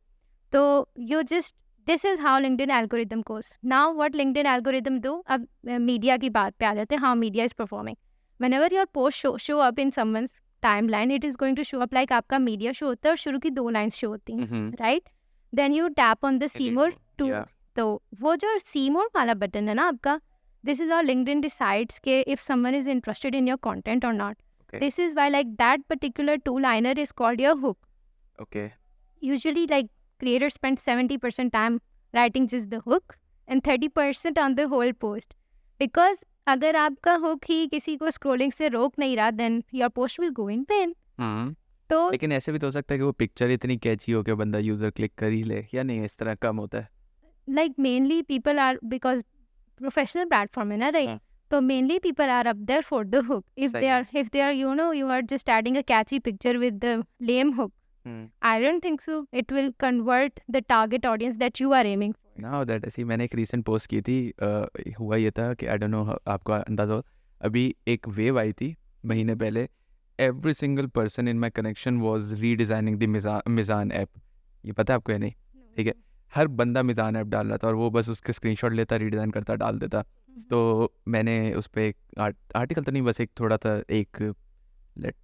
So you just, this is how LinkedIn algorithm goes. Now what LinkedIn algorithm do, अब media की बात पे आ जाते हैं, how media is performing. Whenever your post show up in someone's timeline, it is going to show up like आपका media show होता है और शुरू की 2 lines show होती हैं, right? Then you tap on the see more to, Yeah. तो वो जो see more वाला बटन है ना आपका, this is how LinkedIn decides के if someone is interested in your content or not. Okay. This is why like that particular 2-liner is called your hook. Okay. Usually like creators spend 70% time writing just the hook and 30% on the whole post, because अगर आपका hook ही किसी को scrolling से रोक नहीं रहा, then your post will go in vain. तो लेकिन ऐसे भी तो हो सकता है कि वो पिक्चर इतनी कैची हो कि बंदा यूजर क्लिक कर ही ले, या नहीं इस तरह कम होता है? like mainly people are, because professional platform है ना, right? हाँ। So mainly people are up there for the hook. If सही they है। are, you know, you are just adding a catchy picture with the lame hook, I don't think so it will convert the target audience that you are aiming for. ना that ऐसी मैंने एक recent post की थी, हुआ ये था कि आई डोंट नो आपको अंदाजा हो, अभी एक वेव आई थी महीने पहले, every single person in my connection was redesigning the Meezan app. ये पता है आपको या नहीं? ठीक है, हर बंदा मिज़ान ऐप डाल रहा था और वो बस उसके स्क्रीनशॉट लेता, रीडिज़ाइन करता, डाल देता। तो मैंने उस पर एक आर्टिकल तो नहीं, बस एक थोड़ा सा एक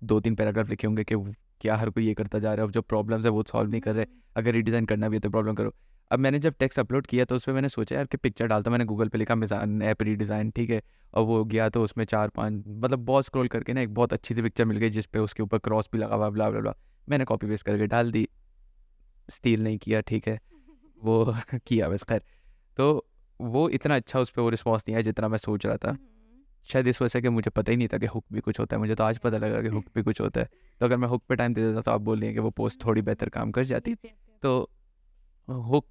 2-3 पैराग्राफ लिखे होंगे कि क्या हर कोई ये करता जा रहा है, अब जो प्रॉब्लम्स है वो सॉल्व नहीं कर रहे, अगर रीडिज़ाइन करना भी है तो प्रॉब्लम करो। अब मैंने जब टेक्स्ट अपलोड किया तो उसमें मैंने सोचा यार कि पिक्चर डालता, मैंने गूगल पे लिखा मिज़ान ऐप रीडिज़ाइन, ठीक है, और वो गया तो उसमें 4-5 मतलब बहुत स्क्रॉल करके ना एक बहुत अच्छी सी पिक्चर मिल गई जिस पे उसके ऊपर क्रॉस भी लगा हुआ, ब्ला ब्ला ब्ला। मैंने कॉपी पेस्ट करके डाल दी, स्टील नहीं किया, ठीक है, वो किया बस। खैर, तो वो इतना अच्छा उस पर वो रिस्पॉन्स नहीं आया जितना मैं सोच रहा था, शायद इस वजह से कि मुझे पता ही नहीं था कि हुक भी कुछ होता है। मुझे तो आज पता लगा कि हुक भी कुछ होता है। तो अगर मैं हुक पे टाइम दे देता तो आप बोल रही हैं कि वो पोस्ट थोड़ी बेहतर काम कर जाती। तो हुक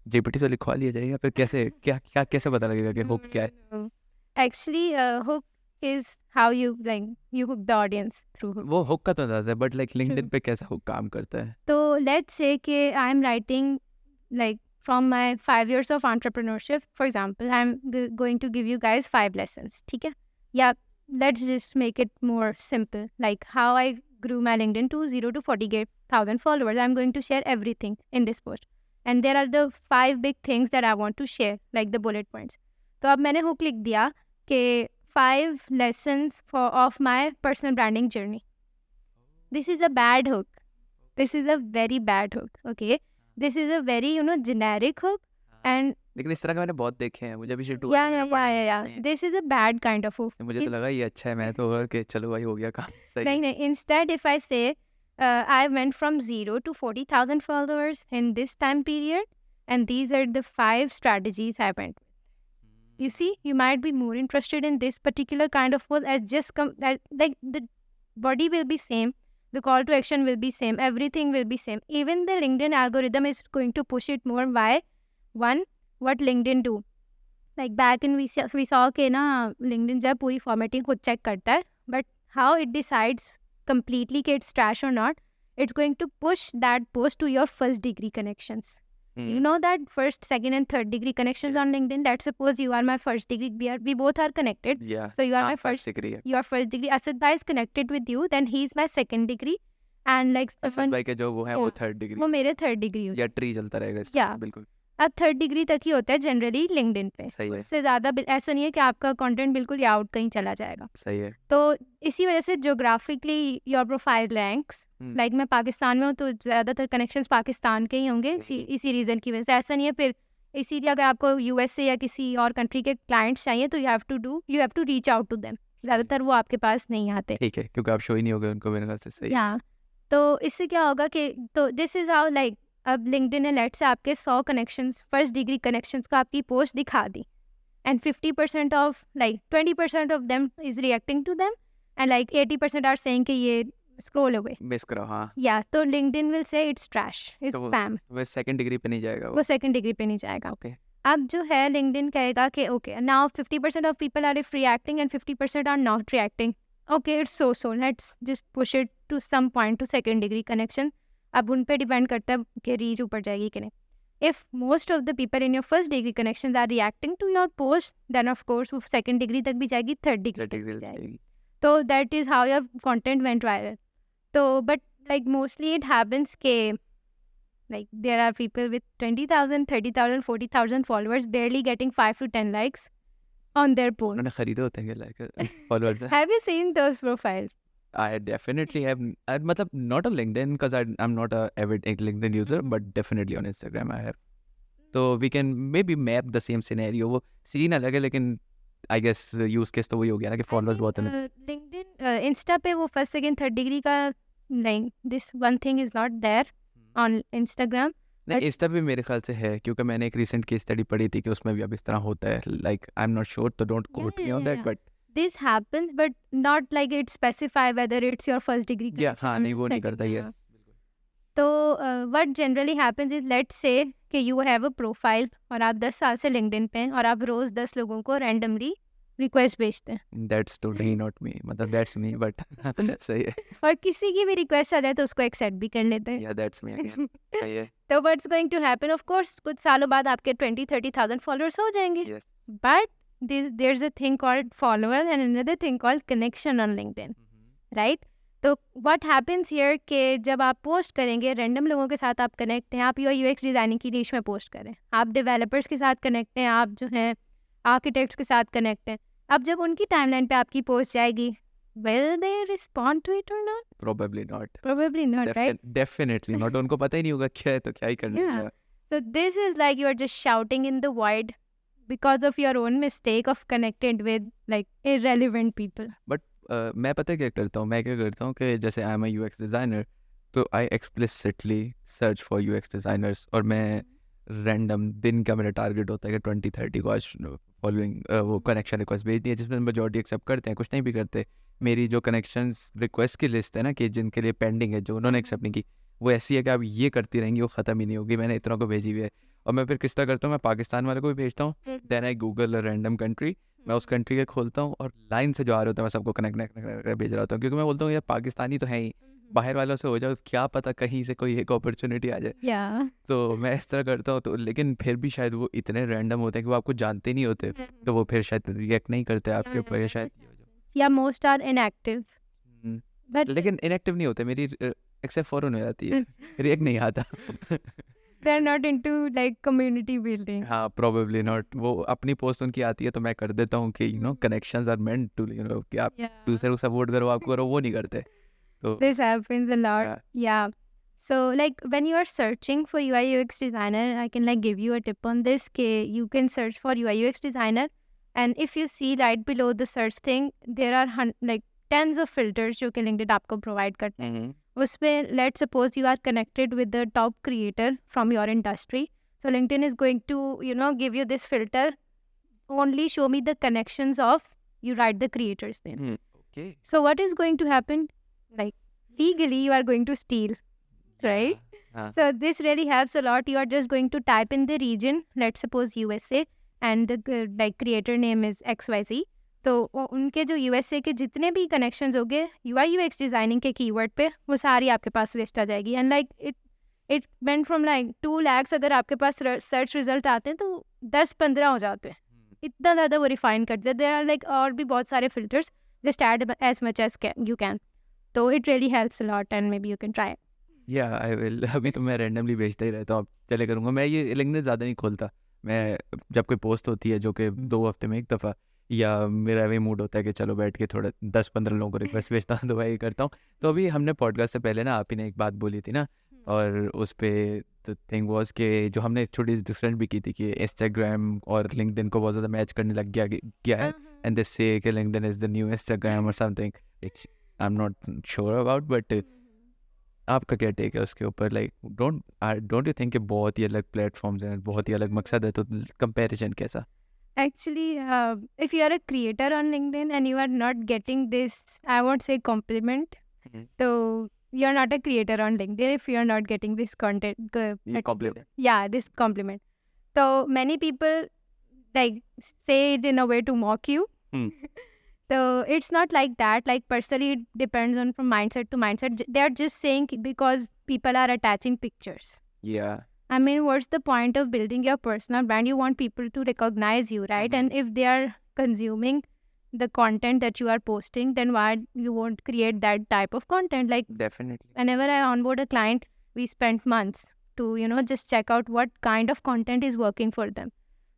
जीपीटी से लिखवा लिया जाएगा, फिर कैसे क्या कैसे पता लगेगा कि हुक क्या है? Actually, hook is how you like you hook the audience through hook. वो हुक का तो अंदाजा है, बट लाइक लिंक्डइन पे कैसा हुक काम करता है? So let's say कि I am writing like from my 5 years of entrepreneurship, for example, I'm going to give you guys 5 lessons, ठीक है? Yeah, let's just make it more simple, like how I grew my LinkedIn to 0 to 48,000 followers. I'm going to share everything in this post, and there are the 5 big things that I want to share, like the bullet points. तो अब मैंने hook लिख दिया कि 5 lessons of my personal branding journey. This is a bad hook. This is a very bad hook, okay? This is a very, generic hook, and लेकिन इस तरह के मैंने बहुत देखे हैं, मुझे भी शुरू yeah. This is a bad kind of hook. मुझे तो लगा ये अच्छा है, मैं तो होगा कि चलो भाई हो गया काम, सही है। नहीं, instead if I say I went from 0 to 40,000 followers in this time period, and these are the 5 strategies I went with. You see, you might be more interested in this particular kind of post as just like the body will be same, the call to action will be same, everything will be same. Even the LinkedIn algorithm is going to push it more. Why? One, what LinkedIn do? like back in we saw के ना LinkedIn जो है पूरी formatting खुद check करता है, but how it decides completely कि it's trash or not, it's going to push that post to your first degree connections. You know that first, second and third degree connections on LinkedIn. Let's suppose you are my first degree. We both are connected. Yeah. So you are my first degree. Your first degree. Asad bhai is connected with you. Then he is my second degree. And like Asad someone, भाई के जो वो है वो third degree वो मेरे third degree या tree चलता रहेगा इस Yeah. तरह, बिल्कुल अब थर्ड डिग्री तक ही होता है जनरली लिंक्डइन पे. सही है. उससे ज़्यादा ऐसा नहीं है कि आपका कंटेंट बिल्कुल आउट कहीं चला जाएगा. सही है. तो इसी वजह से geographically your profile ranks, like मैं पाकिस्तान में हूँ तो ज़्यादातर कनेक्शंस पाकिस्तान के ही होंगे इसी रीज़न की वजह से. ऐसा नहीं है फिर इसीलिए अगर आपको यूएसए या किसी और कंट्री के क्लाइंट्स चाहिए तो you have to reach out to them. ज़्यादातर वो आपके पास नहीं आते. ठीक है, क्योंकि आप शो ही नहीं होगे उनको मेरे ख्याल से. सही है. या तो इससे क्या होगा कि तो दिस इज़ हाउ लाइक अब लिंक्डइन ने लेट से आपके 100 कनेक्शंस फर्स्ट डिग्री कनेक्शंस को आपकी पोस्ट दिखा दी and 50% of like 20% of them is reacting to them and like 80% are saying कि ये स्क्रॉल अवे मिस करो. हाँ, या तो LinkedIn will say it's trash, it's तो वो- स्पैम. वो सेकंड डिग्री पे नहीं जाएगा वो सेकंड डिग्री पे नहीं जाएगा. ओके. अब जो है लिंक्डइन कहेगा कि okay now 50% of people are reacting and 50% are not reacting. Okay it's so let's just push it to some point to second degree connection. अब उन पे डिपेंड करता है कि रीच ऊपर जाएगी कि नहीं. If most of the people in your first degree connection are reacting to your post then of course वो सेकंड डिग्री तक भी जाएगी, थर्ड डिग्री तक भी जाएगी. तो that is how your content went viral. तो but like mostly it happens के like there are people with 20,000, 30,000, 40,000 followers barely getting 5 to 10 likes on their post. उन्होंने खरीदे होते हैं like followers. Have you seen those profiles? I definitely have. मतलब not on LinkedIn because I'm not a avid LinkedIn user, but definitely on Instagram I have. So we can maybe map the same scenario. वो scene अलग है लेकिन I guess use case तो वही हो गया ना कि followers बहुत हैं. LinkedIn, Insta पे वो फर्स्ट सेकंड थर्ड डिग्री का नहीं, this one thing is not there on Instagram. नहीं, इंस्टा पे मेरे ख्याल से है क्योंकि मैंने एक रिसेंट केस स्टडी पढ़ी थी कि उसमें भी अब इस तरह होता है. Like I am not sure तो don't quote me on that but This happens but not like it specify whether it's your first degree या connection हाँ or नहीं वो नहीं second, करता. हाँ. यस. तो what generally happens is let's say कि you have a profile और आप 10 साल से LinkedIn पे हैं और आप रोज 10 लोगों को randomly रिक्वेस्ट भेजते हैं दैट्स टोटली नॉट मी. मतलब दैट्स मी बट सही है. और किसी की भी रिक्वेस्ट आ जाए तो उसको एक्सेप्ट भी कर लेते हैं. या दैट्स मी अगेन. सही है. तो what's going to happen, of course कुछ सालों बाद आपके 20-30,000 फॉलोअर्स हो जाएंगे. Yes. But there's a thing called follower and another thing called connection on LinkedIn, right? तो what happens here कि जब आप पोस्ट करेंगे रैंडम लोगों के साथ आप कनेक्ट हैं, आप UX डिज़ाइनिंग की नीश में पोस्ट करें, आप डेवलपर्स के साथ कनेक्ट हैं, आप जो हैं आर्किटेक्ट्स के साथ कनेक्ट हैं. अब जब उनकी टाइमलाइन पे आपकी पोस्ट जाएगी, will they respond to it or not? Probably not. Probably not, right? Definitely not. उनको पता ही नहीं होगा क्या है तो क्या ही करना Yeah. है. So this is like you are just shouting in the void because of your own mistake of connected with like irrelevant people. मैं पता है क्या करता हूँ. मैं क्या करता हूँ कि जैसे I am a UX designer तो I explicitly search for UX designers और मैं रैंडम दिन का मेरा टारगेट होता है कि 20-30 को आज फॉलोइंग वो कनेक्शन रिक्वेस्ट भेजनी है जिसमें मेजॉरिटी एक्सेप्ट करते हैं, कुछ नहीं भी करते. मेरी जो कनेक्शंस रिक्वेस्ट की लिस्ट है ना कि जिनके लिए पेंडिंग है जो उन्होंने एक्सेप्ट नहीं की वो ऐसी है कि आप ये करती रहेंगी वो ख़त्म ही नहीं होगी. मैंने इतना को भेजी हुई है और मैं फिर किस तरह करता हूँ, मैं पाकिस्तान वाले को भी भेजता हूँ. Then I Google random country, मैं उस कंट्री के खोलता हूँ और लाइन से जो आ रहे होते हैं मैं सबको कनेक्ट भेज रहा होता हूँ क्योंकि मैं बोलता हूँ यार पाकिस्तानी तो है ही, बाहर वालों से हो जाओ क्या पता कहीं से कोई एक अपॉर्चुनिटी आ जाए. Yeah. तो मैं इस तरह करता हूँ. तो लेकिन फिर भी शायद वो इतने रैंडम होते हैं कि वो आपको जानते नहीं होते तो वो फिर शायद रिएक्ट नहीं करते आपके ऊपर या शायद ये हो जाए. Yeah, most are inactive. But लेकिन इनएक्टिव नहीं होते. मेरी एक्सेप्ट फॉरन हो जाती है, रिएक्ट नहीं आता. they're not into like community building. हाँ प्रोबेबली नॉट. वो अपनी पोस्ट उनकी आती है तो मैं कर देता हूँ कि कनेक्शंस आर मेंट टू कि आप Yeah. दूसरे को सपोर्ट करो आपको करो, वो नहीं करते. तो This happens a lot. Yeah. Yeah. So like when you are searching for UI UX designer, I can like give you a tip on this. You can search for UI UX designer and if you see right below the search thing, there are like tens of filters जो कि LinkedIn आपको provide करते हैं. उसमें let's suppose you are connected with the top creator from your industry. So LinkedIn is going to give you this filter. Only show me the connections of you write the creator's name. Okay. So what is going to happen? Like legally you are going to steal, right? हाँ. So this really helps a lot. You are just going to type in the region, let's suppose USA, and the like creator name is XYZ. तो उनके जो USA के जितने भी connections हो गए UI UX designing के कीवर्ड पे, वो सारी आपके पास लिस्ट आ जाएगी. And like it went from like 2 lakhs. अगर आपके पास सर्च रिजल्ट आते हैं तो 10-15 हो जाते हैं. इतना ज़्यादा वो रिफाइन करते हैं. देयर आर लाइक और भी बहुत सारे filters. Just add as much as you can. तो it really helps a lot and maybe you can try. या आई विल. अभी तो मैं रैंडमली भेजता ही रहता हूँ, अब चले करूँगा. मैं ये लिंक्डइन ज़्यादा नहीं खोलता. मैं जब कोई पोस्ट होती है जो कि 2 हफ्ते में एक दफ़ा, या मेरा भी मूड होता है कि चलो बैठ के थोड़ा 10-15 लोगों को रिक्वेस्ट भेजता हूँ, तो मैं ये करता हूँ. तो अभी हमने पॉडकास्ट से पहले ना आप ही ने एक बात बोली थी ना, और उस पे द थिंग वाज कि जो हमने एक छोटी डिफरेंट भी की थी कि इंस्टाग्राम और लिंक्डइन को बहुत ज़्यादा मैच करने लग गया है. एंड दे से कि LinkedIn is the new Instagram और something which I am not sure about. But आपका क्या टेक है उसके ऊपर? लाइक डोंट यू थिंक कि बहुत ही अलग प्लेटफॉर्म्स हैं, बहुत ही अलग मकसद है, तो कंपैरिजन कैसा? Actually, if you are a creator on LinkedIn and you are not getting this, I won't say compliment. So you're not a creator on LinkedIn if you are not getting this content. ये compliment. Yeah, this compliment. So many people like say it in a way to mock you. So it's not like that. Like personally, it depends on from mindset to mindset. They're just saying because people are attaching pictures. Yeah. I mean, what's the point of building your personal brand? You want people to recognize you, right? And if they are consuming the content that you are posting, then why you won't create that type of content? Like Definitely. whenever I onboard a client, we spend months to, just check out what kind of content is working for them.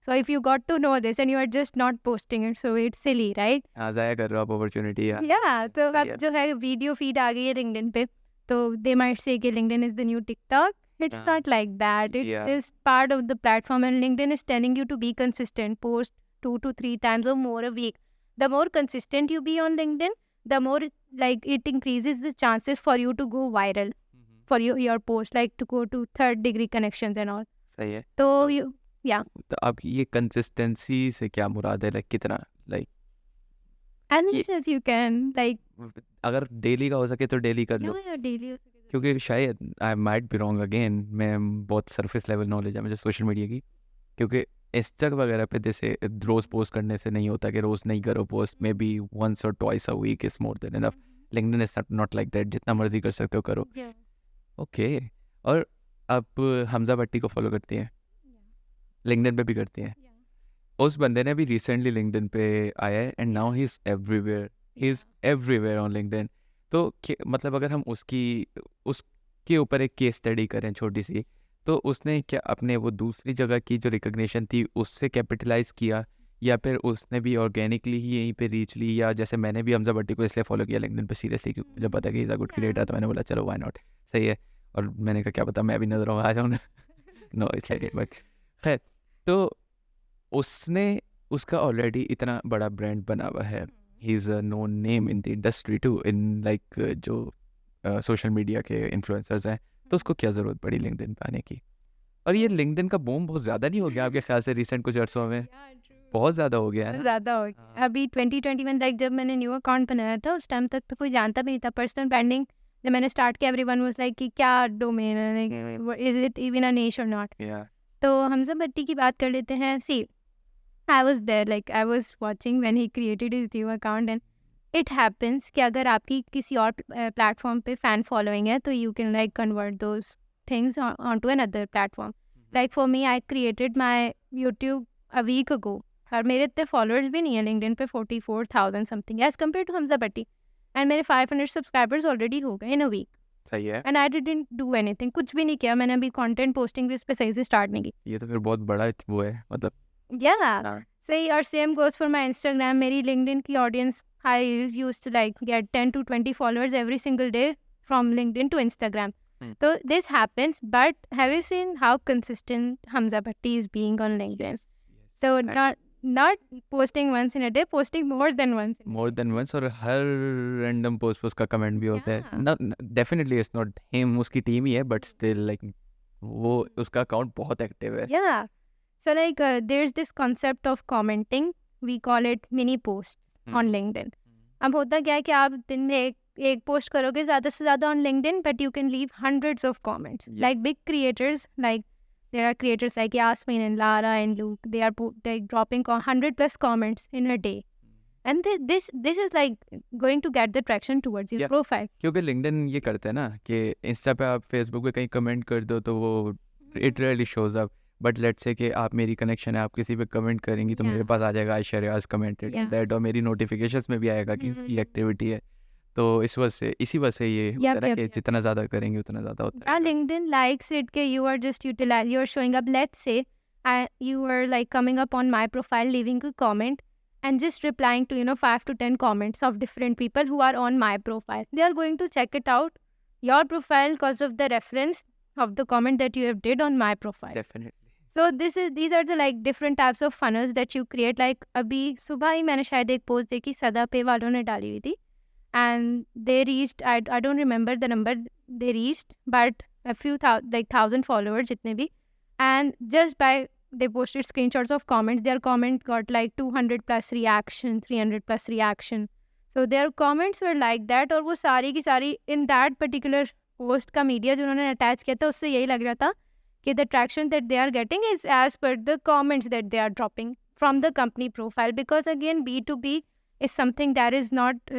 So if you got to know this and you are just not posting it, so it's silly, right? हाँ, ज़ाया कर रहे हो आप opportunity. Yeah, तो सही अब है. जो है वीडियो फीड आ गई है LinkedIn पे, तो they might say कि LinkedIn is the new TikTok. It's Yeah. not like that. It's Yeah. just part of the platform, and LinkedIn is telling you to be consistent, post 2 to 3 times or more a week. The more consistent you be on LinkedIn, the more like it increases the chances for you to go viral for your post, like to go to 3rd degree connections and all. सही है. So you, yeah, तो अब ये consistency से क्या मुराद है? Like कितना, like as much as you can, like अगर डेली का हो सके तो डेली कर लो. yeah, daily हो सके तो क्योंकि शायद I might be wrong again, मैं बहुत सरफेस लेवल नॉलेज है मुझे सोशल मीडिया की. क्योंकि इंस्टा वगैरह पे जैसे रोज़ पोस्ट करने से नहीं होता कि रोज़ नहीं करो पोस्ट. मे बी वंस और twice a week is more than enough. LinkedIn is not like that. जितना मर्जी कर सकते हो करो. Yeah. ओके. और आप हमजा भट्टी को फॉलो करती हैं, लिंक्डइन पे भी करती हैं. उस बंदे ने भी रिसेंटली लिंक्डइन पे आया है and now he is everywhere. He is everywhere on LinkedIn. तो मतलब अगर हम उसके ऊपर एक केस स्टडी करें छोटी सी, तो उसने क्या अपने वो दूसरी जगह की जो रिकग्निशन थी उससे कैपिटलाइज किया, या फिर उसने भी ऑर्गेनिकली ही यहीं पे रीच ली, या जैसे मैंने भी हमजा भट्टी को इसलिए फॉलो किया लिंक्डइन पे सीरियसली क्योंकि मुझे पता कि इज़ अ गुड क्रिएटर, तो मैंने बोला चलो व्हाई नॉट. सही है. और मैंने कहा क्या पता मैं भी नजरों में आ जाऊँ ना. No it's like it. But खैर, तो उसका ऑलरेडी इतना बड़ा ब्रांड बना हुआ है. He is a known name in the industry too, in like जो सोशल मीडिया के इन्फ्लुएंसर्स हैं. तो उसको क्या ज़रूरत पड़ी लिंक्डइन पे आने की? और ये लिंक्डइन का बूम बहुत ज़्यादा नहीं हो गया आपके ख्याल से रिसेंट कुछ अर्सों में? बहुत ज़्यादा हो गया है ना? ज़्यादा हो गया. अभी 2021 लाइक जब मैंने न्यू अकाउंट बनाया था उस टाइम तक तो कोई जानता भी नहीं था. पर्सनल ब्रांडिंग जब मैंने स्टार्ट किया एवरीवन वाज लाइक कि क्या डोमेन है, इज इट इवन अ निश और नॉट. तो हमजा भट्टी की बात कर लेते हैं. See I was there, like I was watching when he created his new account. And it happens कि अगर आपकी किसी और प्लेटफॉर्म पे फैन फॉलोइंग है तो you can like convert those things onto another platform. Like for me I created my YouTube a week ago, और मेरे इतने फॉलोअर्स भी नहीं है लिंक्डइन पे, 44,000 something as compare to Hamza Bhatti. And मेरे 500 सब्सक्राइबर्स ऑलरेडी हो गए इन अ वीक. सही है. And I didn't do anything, कुछ भी नहीं किया मैंने. अभी कंटेंट पोस्टिंग भी उस पर सही से स्टार्ट नहीं की. ये तो फिर बहुत बड़ा वो है मतलब. या सही. और same goes for my Instagram. मेरी लिंक्डइन की audience, I used to like get 10 to 20 followers every single day from LinkedIn to Instagram. So this happens, but have you seen how consistent Hamza Bhatti is being on LinkedIn? So not posting once in a day, posting more than once. और हर random post पे उसका comment भी होता है. Definitely it's not him, उसकी team ही है, but still like वो उसका अकाउंट बहुत एक्टिव है. Yeah. So like there's this concept of commenting. We call it mini posts on LinkedIn. अब होता क्या है कि आप दिन में एक पोस्ट करोगे ज़्यादा से ज़्यादा on LinkedIn, but you can leave hundreds of comments. Like big creators like there are creators like Yasmin and Lara and Luke. They are dropping 100+ comments in a day, and this is like going to get the traction towards your Yeah. profile. क्योंकि LinkedIn ये करते हैं ना कि Insta पे आप Facebook पे कहीं कमेंट कर दो तो वो it really shows up, but let's say कि आप मेरी कनेक्शन है, आप किसी पे कमेंट करेंगी तो मेरे Yeah. पास आ जाएगा आयशा रियाज कमेंटेड Yeah. दैट, और मेरी नोटिफिकेशंस में भी आएगा कि इसकी एक्टिविटी है। तो इसी वजह से ये होता है Yep, ना yep, कि yep. जितना ज़्यादा करेंगे उतना ज़्यादा होता है। LinkedIn likes it that you are just you are showing up. Let's say you are like coming up on my profile, leaving a comment and just replying to 5 to 10 comments of different people who are on my profile. They are going to check it out, your profile, because of the reference of the comment that you have did on my profile. Definitely. So these are the like different types of funnels that you create. Like अभी सुबह ही मैंने शायद एक post देखी सदा पे वालों ने डाली हुई थी, and they reached, I don't remember the number they reached, but a few like 1,000 followers जितने भी, and just by they posted screenshots of comments, their comment got like 200+ reaction, 300+ reaction. So their comments were like that, और वो सारी की सारी in that particular post का media जो उन्होंने अटैच किया था उससे यही लग रहा था कि the traction that they are getting is as per the comments that they are dropping from the company profile, because again B2B is something that is not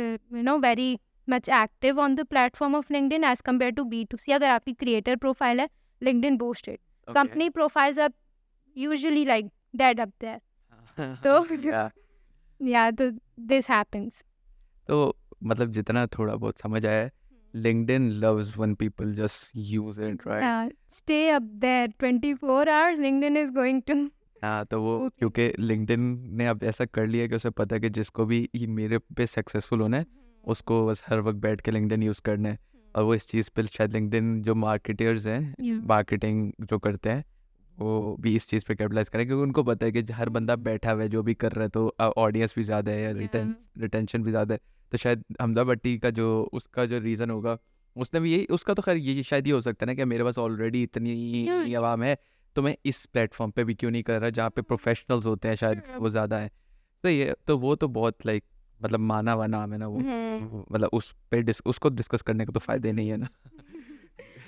very much active on the platform of LinkedIn as compared to B2C. अगर आपकी creator profile है, LinkedIn boost it. Company profiles are usually like dead up there. So yeah, so this happens. तो मतलब जितना थोड़ा बहुत समझ आया है, LinkedIn loves when people just use it, right? Yeah, stay up there 24 hours. LinkedIn is going to. हाँ, तो वो क्योंकि LinkedIn ने अब ऐसा कर लिया कि उसे पता है कि जिसको भी ये मेरे पे सक्सेसफुल होना है उसको बस हर वक्त बैठ के LinkedIn यूज़ करना है, और वो इस चीज़ पे शायद LinkedIn जो मार्केटर्स हैं, Yeah. मार्केटिंग जो करते हैं, वो भी इस चीज़ पे कैपिटलाइज करें क्योंकि उनको पता है कि हर बंदा बैठा हुआ है जो भी कर रहा है, तो ऑडियंस भी ज़्यादा है, रिटेंशन भी ज़्यादा है। तो शायद हमजा भट्टी का जो उसका जो रीज़न होगा, उसने भी यही, उसका तो खैर ये शायद ये हो सकता है ना कि मेरे पास ऑलरेडी इतनी आवाम है तो मैं इस प्लेटफॉर्म पे भी क्यों नहीं कर रहा जहाँ पे प्रोफेशनल्स होते हैं, शायद वो ज़्यादा है। तो ये तो वो तो बहुत लाइक मतलब माना हुआ नाम है ना वो, मतलब उस पे उसको डिस्कस करने का तो फ़ायदे नहीं है ना।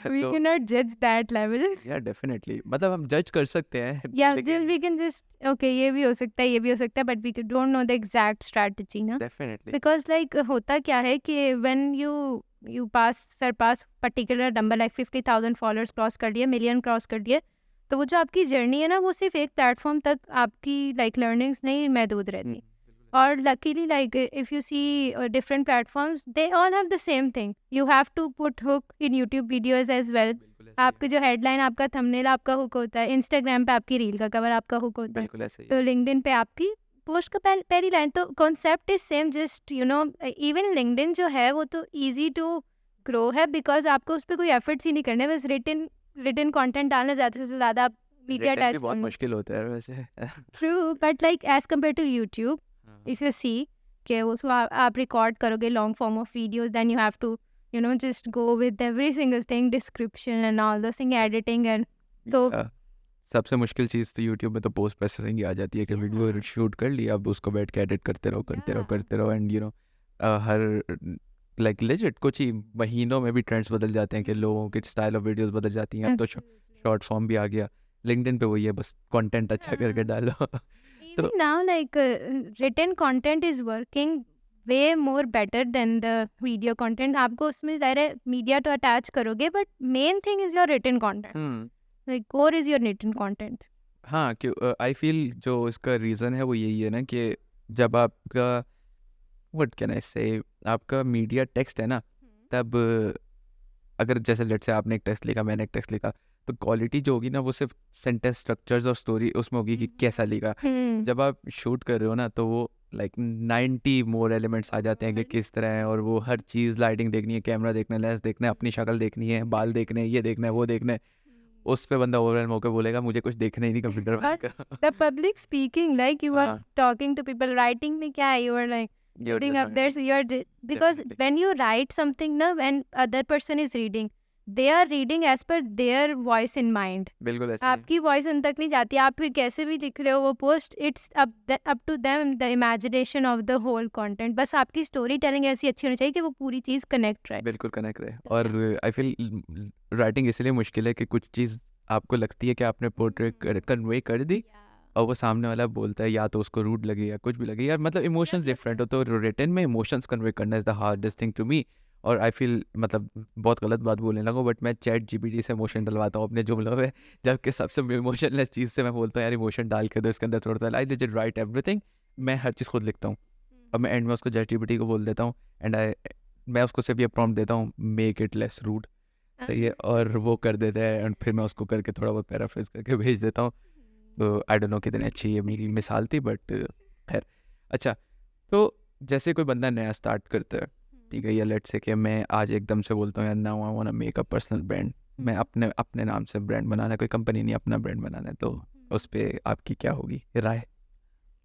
We cannot judge that level. या डेफिनेटली, मतलब हम जज कर सकते हैं। Yeah, just we can just okay, ये भी हो सकता है, ये भी हो सकता है, but we don't know the exact strategy ना. डेफिनेटली Because like होता क्या है कि when you surpass particular number like 50,000 followers cross कर दिए, million cross कर दिए, तो वो जो आपकी जर्नी है ना वो सिर्फ एक प्लेटफॉर्म तक आपकी like learnings नहीं महदूद रहती. Or luckily, like if you see different platforms, they all have the same thing. You have to put hook in YouTube videos as well. आपका जो हेडलाइन, आपका थंबनेल आपका हुक होता है, इंस्टाग्राम पे आपकी रील का कवर आपका हुक होता है, बिल्कुल ऐसे ही तो लिंक्डइन पे आपकी पोस्ट का पहली लाइन. तो concept is same, just even LinkedIn जो है वो तो ईजी टू ग्रो है बिकॉज आपको उस पर कोई एफर्ट्स ही नहीं करने, बस रिटन कंटेंट डालना ज़्यादा से ज़्यादा, आप मीडिया Written भी अटैच बहुत करना. मुश्किल होता है वैसे। True, but like as compare to YouTube, if you see कि उसको आप रिकॉर्ड करोगे long form of videos, then you have to just go with every single thing, description and all those thing, editing and तो सबसे मुश्किल चीज़ तो YouTube में तो पोस्ट प्रोसेसिंग ही आ जाती है कि वीडियो शूट कर लिया, अब उसको बैठ के एडिट करते रहो एंड हर लाइक लेजिट कुछ ही महीनों में भी ट्रेंड्स बदल जाते हैं कि लोगों की स्टाइल ऑफ वीडियोस बदल जाती हैं। अब तो शॉर्ट फॉर्म भी आ गया, लिंक्डइन पे वही है, बस कंटेंट अच्छा करके डालो। even now like written content is working way more better than the video content. आपको उसमें ज़ाहिर मीडिया तो अटैच करोगे, but main thing is your written content, like core is your written content. हाँ, क्यों आई फील जो इसका reason है वो यही है ना कि जब आपका व्हाट कैन आई से आपका मीडिया टेक्स्ट है ना, तब अगर जैसे लेट से आपने एक टेक्स्ट लिखा, मैंने एक टेक्स्ट लिखा, तो क्वालिटी जो होगी ना वो सिर्फ सेंटेंस स्ट्रक्चर्स और स्टोरी उसमें होगी कि कैसा लिखा। जब आप शूट कर रहे हो ना तो वो लाइक 90 मोर एलिमेंट्स आ जाते हैं कि किस तरह है, और वो हर चीज़, लाइटिंग देखनी है, कैमरा देखना है, लेंस देखना है, अपनी शक्ल देखनी है, बाल देखने हैं, ये देखना है, वो देखना है, उस पे बंदा ओवरवेल्म होकर बोलेगा मुझे कुछ देखना ही नहीं कंप्यूटर पर। The public speaking, like you are talking to people, writing में क्या है, you are like putting up there, so you are because when you write something ना, when other person is reading, they are reading as per their voice in mind. बिल्कुल ऐसे आपकी voice उन तक नहीं जाती, आप फिर कैसे भी लिख रहे हो वो post, it's up to them the imagination of the whole content. बस आपकी स्टोरी टेलिंग ऐसी अच्छी होनी चाहिए कि वो पूरी चीज़ कनेक्ट रहे. बिल्कुल कनेक्ट रहे। और आई फील राइटिंग इसलिए मुश्किल है कि कुछ चीज़ आपको लगती है कि आपने पोर्ट्रेट कन्वे कर दी और वो सामने वाला बोलता है या तो उसको रूड लगे या कुछ भी लगे यार, मतलब इमोशंस डिफरेंट हो, तो रिटन में इमोशंस कन्वे करना is the hardest thing to me. और आई फील मतलब बहुत गलत बात बोलने लगा बट मैं चैट जीपीटी से इमोशन डलवाता हूँ अपने जुमलों में, जबकि सबसे इमोशनलेस चीज़ से मैं बोलता हूँ यार इमोशन डाल के दो इसके अंदर थोड़ा सा, आई डिड राइट एवरीथिंग, मैं हर चीज़ खुद लिखता हूँ और मैं एंड में उसको चैट जीपीटी को बोल देता हूँ एंड मैं उसको सिर्फ ये प्रॉम्प्ट देता हूँ मेक इट लेस रूड, सही है, और वो कर देता है एंड फिर मैं उसको करके थोड़ा बहुत पैराफ्रेज करके भेज देता हूँ। तो आई डोंट नो कितनी अच्छी ये मेरी मिसाल थी बट खैर। अच्छा, तो जैसे कोई बंदा नया स्टार्ट करता है, ठीक है, या लेट्स से कि मैं आज एकदम से बोलता हूँ यार now I want to make a personal brand, मैं अपने अपने नाम से ब्रांड बनाना है, कोई कंपनी नहीं अपना ब्रांड बनाना है, तो उस पे आपकी क्या होगी राय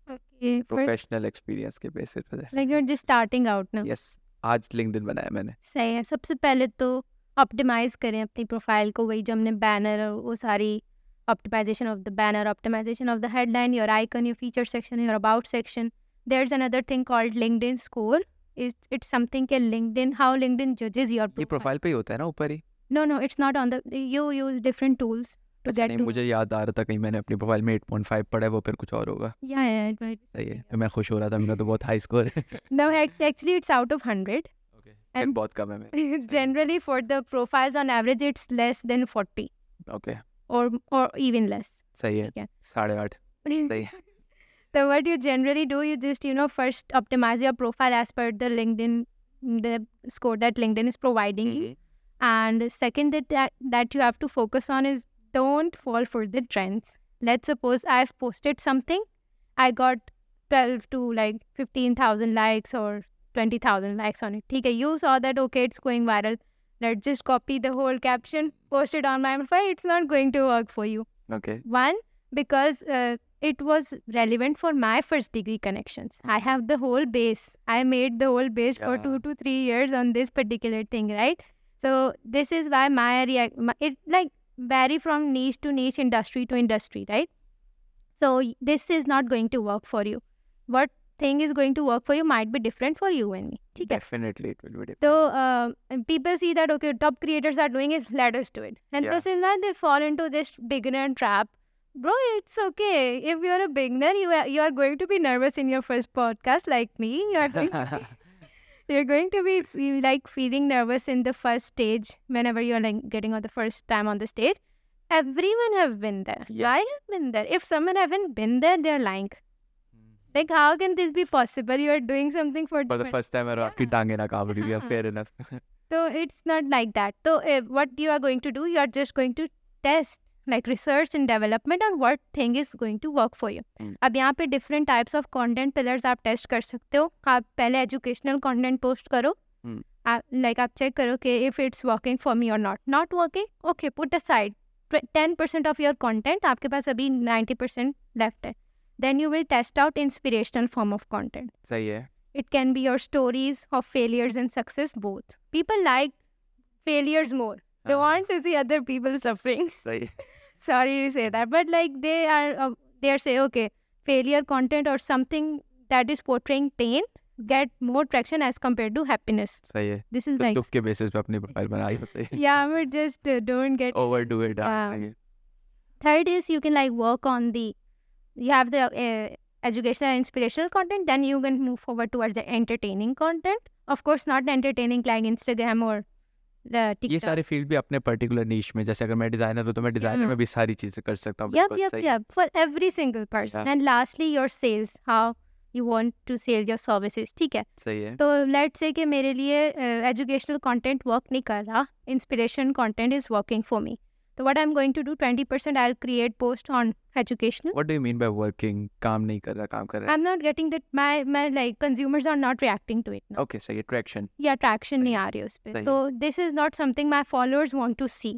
Okay, first, प्रोफेशनल एक्सपीरियंस के बेसिस पे? like you're just starting out now. Yes, आज लिंक्डइन बनाया मैंने। सही है। सबसे पहले तो ऑप्टिमाइज करें अपनी प्रोफाइल को, वही जो हमने बैनर और वो सारी optimization of the banner, optimization of the headline, your icon, your feature section, your about section. There is another thing called LinkedIn score. It's something के लिंक्डइन, हाउ लिंक्डइन जजेस योर ये प्रोफाइल पे ही होता है ना ऊपर ही? No no, it's not on the, you use different tools to अच्छा गेट नहीं, टू. मुझे याद आ रहा था कहीं मैंने अपनी प्रोफाइल में 8.5 पढ़ा है, वो फिर कुछ और होगा। या इट माइट सही है, तो मैं खुश हो रहा था, मेरा तो बहुत हाई स्कोर है। No, actually it's out of 100. Okay, फिर बहुत कम है मेरा। Generally for the profiles on average it's less than 40 okay, or even less. सही है, ठीक है. 8.5 सही है। So what you generally do, you just first optimize your profile as per the LinkedIn, the score that LinkedIn is providing you. And second that you have to focus on is don't fall for the trends. Let's suppose I've posted something, I got 12 to like 15,000 likes or 20,000 likes on it. Okay, you saw that, okay, it's going viral. Let's just copy the whole caption, post it on my profile. It's not going to work for you. Okay. One, because it was relevant for my first degree connections. I have the whole base. I made the whole base for 2 to 3 years on this particular thing, right? So this is why it like vary from niche to niche, industry to industry, right? So this is not going to work for you. What thing is going to work for you might be different for you and me. ठीक है? Definitely it will be different. So and people see that, okay, top creators are doing it, let us do it. And this is why they fall into this beginner trap. Bro, it's okay. If you're a beginner, you are going to be nervous in your first podcast like me. You're going to be feeling nervous in the first stage whenever you're like getting on the first time on the stage. Everyone have been there. Yeah. I have been there. If someone haven't been there, they're lying. Like, how can this be possible? You are doing something for the first time और आपकी टांगे ना कांप रही है, fair enough. So it's not like that. So what you are going to do, you are just going to test, like research and development on what thing is going to work for you. अब यहाँ पे different types of content pillars आप test कर सकते हो. आप पहले educational content post करो. Like आप check करो कि if it's working for me or not. Not working? Okay, put aside. 10% of your content, आपके पास अभी 90% left है. Then you will test out inspirational form of content. सही है. It can be your stories of failures and success, both. People like failures more. They want to see other people suffering. सही. Sorry to say that, but like they are say, okay, failure content or something that is portraying pain get more traction as compared to happiness. सही है. This is तो like दुख के basis पे अपनी profile बनाई हो, सही है. yeah, but just don't get overdo it. सही है. Third is you can like work on you have the educational and inspirational content, then you can move forward towards the entertaining content. Of course, not entertaining like Instagram or the TikTok. ये सारे field भी अपने particular नीश में, जैसे अगर मैं designer हूँ तो मैं डिजाइनर में भी सारी चीजें कर सकता हूँ. Yep. For every single person. Yeah. And lastly, your sales. How you want to sell your services. ठीक है. सही है. तो let's say कि मेरे लिए educational content work नहीं कर रहा. Inspiration content is working for me. So what I'm going to do, 20% I'll create post on educational. What do you mean by working? काम नहीं कर रहा, काम कर रहा है. I'm not getting that. My like consumers are not reacting to it now. Okay, सही है. Traction. Yeah, traction नहीं आ रही उस पे. सही So this is not something my followers want to see.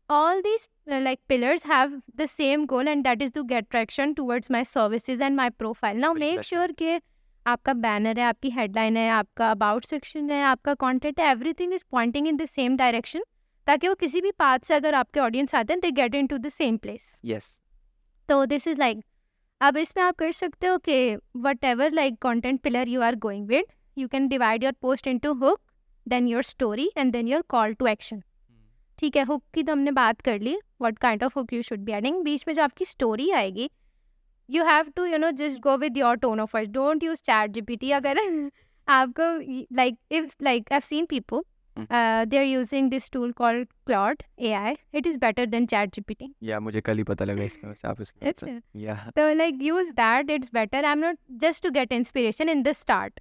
All these like pillars have the same goal, and that is to get traction towards my services and my profile. Now make sure कि आपका banner है, आपकी headline है, आपका about section है, आपका content है, everything is pointing in the same direction. ताकि वो किसी भी path से अगर आपके audience आते हैं, they get into the same place. Yes. So this is like, अब इसमें आप कर सकते हो कि whatever like content pillar you are going with, you can divide your post into hook, then your story, and then your call to action. ठीक है, hook की तो हमने बात कर ली, what kind of hook you should be adding. बीच में जो आपकी स्टोरी आएगी, you have to just go with your tone of voice, don't use ChatGPT. अगर आपको like I have seen people they are using this tool called Claude AI, it is better than ChatGPT. या मुझे कल ही पता लगा इसमें वैसे आप इसमें It's या so like use that, it's better. I'm not just to get inspiration in the start,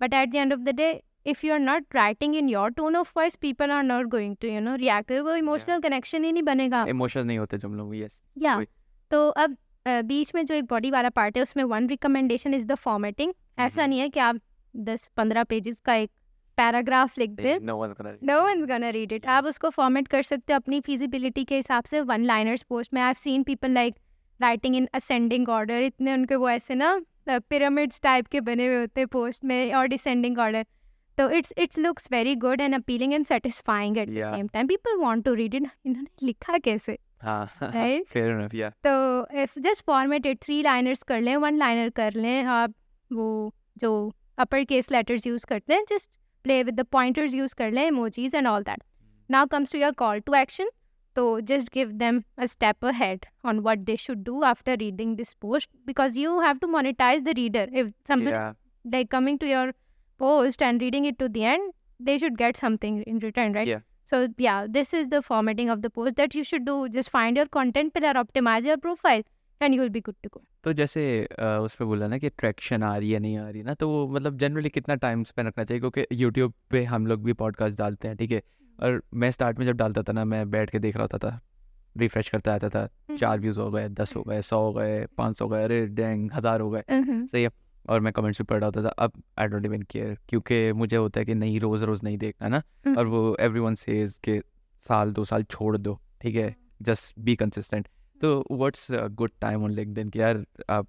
but at the end of the day, if you're not writing in your tone of voice, people are not going to react. वो emotional connection ही नहीं बनेगा। Emotions नहीं होते जब लोग yes Yeah. वही। तो अब बीच में जो एक बॉडी वाला पार्ट है उसमें one recommendation is the formatting. ऐसा नहीं है कि आप 10-15 पेजेस का एक पैराग्राफ लिख दें, no once gonna no one gonna read it. आप उसको फॉर्मेट कर सकते हो अपनी फिजिबिलिटी के हिसाब से। वन लाइनर्स पोस्ट में आई have seen people like writing in ascending order, इतने उनके वो ऐसे ना पिरामिड्स टाइप के बने हुए होते हैं पोस्ट में, और डिसेंडिंग ऑर्डर। तो it's looks very good and appealing and satisfying at the Yeah. Same time. People want to read it, इन्होंने लिखा कैसे, हाँ Right? फेयर इनफ या तो इफ जस्ट फॉर्मेटेड 3 लाइनर्स कर लें, 1 लाइनर कर लें आप, वो जो अपर केस लेटर्स यूज करते हैं, just play with the pointers use कर लें, emojis and all that. Now comes to your call to action, तो just give them a step ahead on what they should do after reading this post, because you have to monetize the reader. If someone या like coming to your post and reading it to the end, they should get something in return, right? Yeah. So yeah, this is the formatting of the post that you should do. Just find your content pillar, optimize your profile, and you will be good to go. तो जैसे उस पे बोला ना कि traction आ रही है नहीं आ रही ना, तो वो मतलब जनरली कितना टाइम स्पेंड रखना चाहिए? क्योंकि यूट्यूब पे हम लोग भी पॉडकास्ट डालते हैं, ठीक है, और मैं स्टार्ट में जब डालता था ना, मैं बैठ के देख रहा होता था, रिफ्रेश करता आता था, 4 व्यूज़ हो गए, 10 हो गए, 100 हो गए, 500 हो गए, अरे डैंग 1000 हो गए, सही है। और मैं कमेंट्स भी पढ़ रहा होता था। अब आई डोंट इवन केयर, क्योंकि मुझे होता है कि नहीं, रोज़ रोज़ नहीं देखना ना। और वो एवरीवन सेज के साल 2 साल छोड़ दो, ठीक है, जस्ट बी कंसिस्टेंट। तो what's a good time on LinkedIn कि यार आप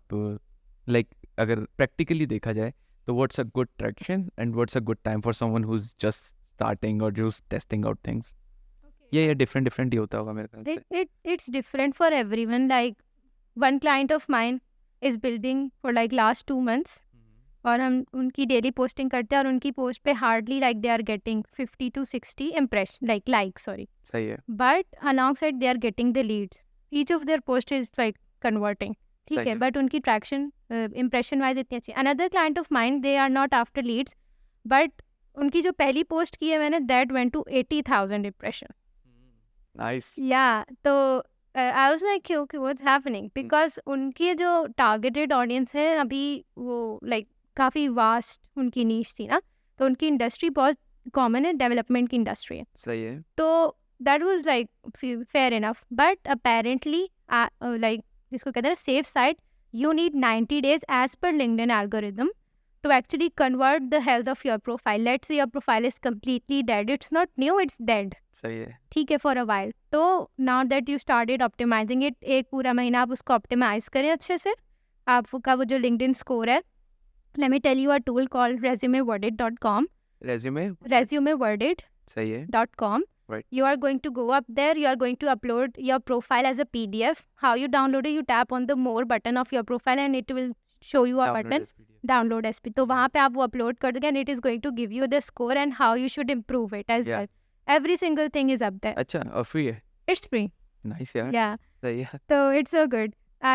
लाइक अगर प्रैक्टिकली देखा जाए तो what's a good traction and what's a good time for someone who is just starting और जस्ट टेस्टिंग आउट थिंग्स? ये डिफरेंट ही होता होगा मेरे ख्याल से। It's different for everyone. Like one client of mine is building for like last 2 months, और हम उनकी डेली पोस्टिंग करते हैं, और उनकी पोस्ट पे hardly like they are getting 50 to 60 impression like sorry, सही है, but alongside they are getting the leads. Each of their post is like converting, ठीक सही है, है। बट उनकी ट्रैक्शन इम्प्रेशन वाइज इतनी अच्छी। Another client of mind, they are not after leads, but उनकी जो पहली पोस्ट की है मैंने, that went to 80,000 impression. Nice. या तो I was like okay what's happening, because उनके जो टारगेटेड ऑडियंस है अभी वो लाइक काफ़ी वास्ट उनकी नीश थी ना, तो उनकी इंडस्ट्री बहुत कॉमन है, डेवलपमेंट की इंडस्ट्री है, सही है। तो that was like fair enough. But apparently like जिसको कहते हैं safe side, you need 90 days age पर LinkedIn algorithm to actually convert the health of your profile. Let's say your profile is completely dead. It's not new, it's dead. सही है। ठीक है, for a while. तो now that you started optimizing it, एक पूरा महीना आप उसको optimize करें अच्छे से। आपका वो जो LinkedIn score है, let me tell you a tool called resumeworded.com. resumeworded.com. सही है। Right. You are going to go up there, you are going to upload your profile as a PDF. How you download it? You tap on the more button of your profile and it will show you a button, download SP. तो वहाँ पे आप वो upload कर दोगे and it is going to give you the score and how you should improve it as Yeah. well. Every single thing is up there. अच्छा, और free है? It's free. नाइस यार। Yeah. सही है। So it's so good. I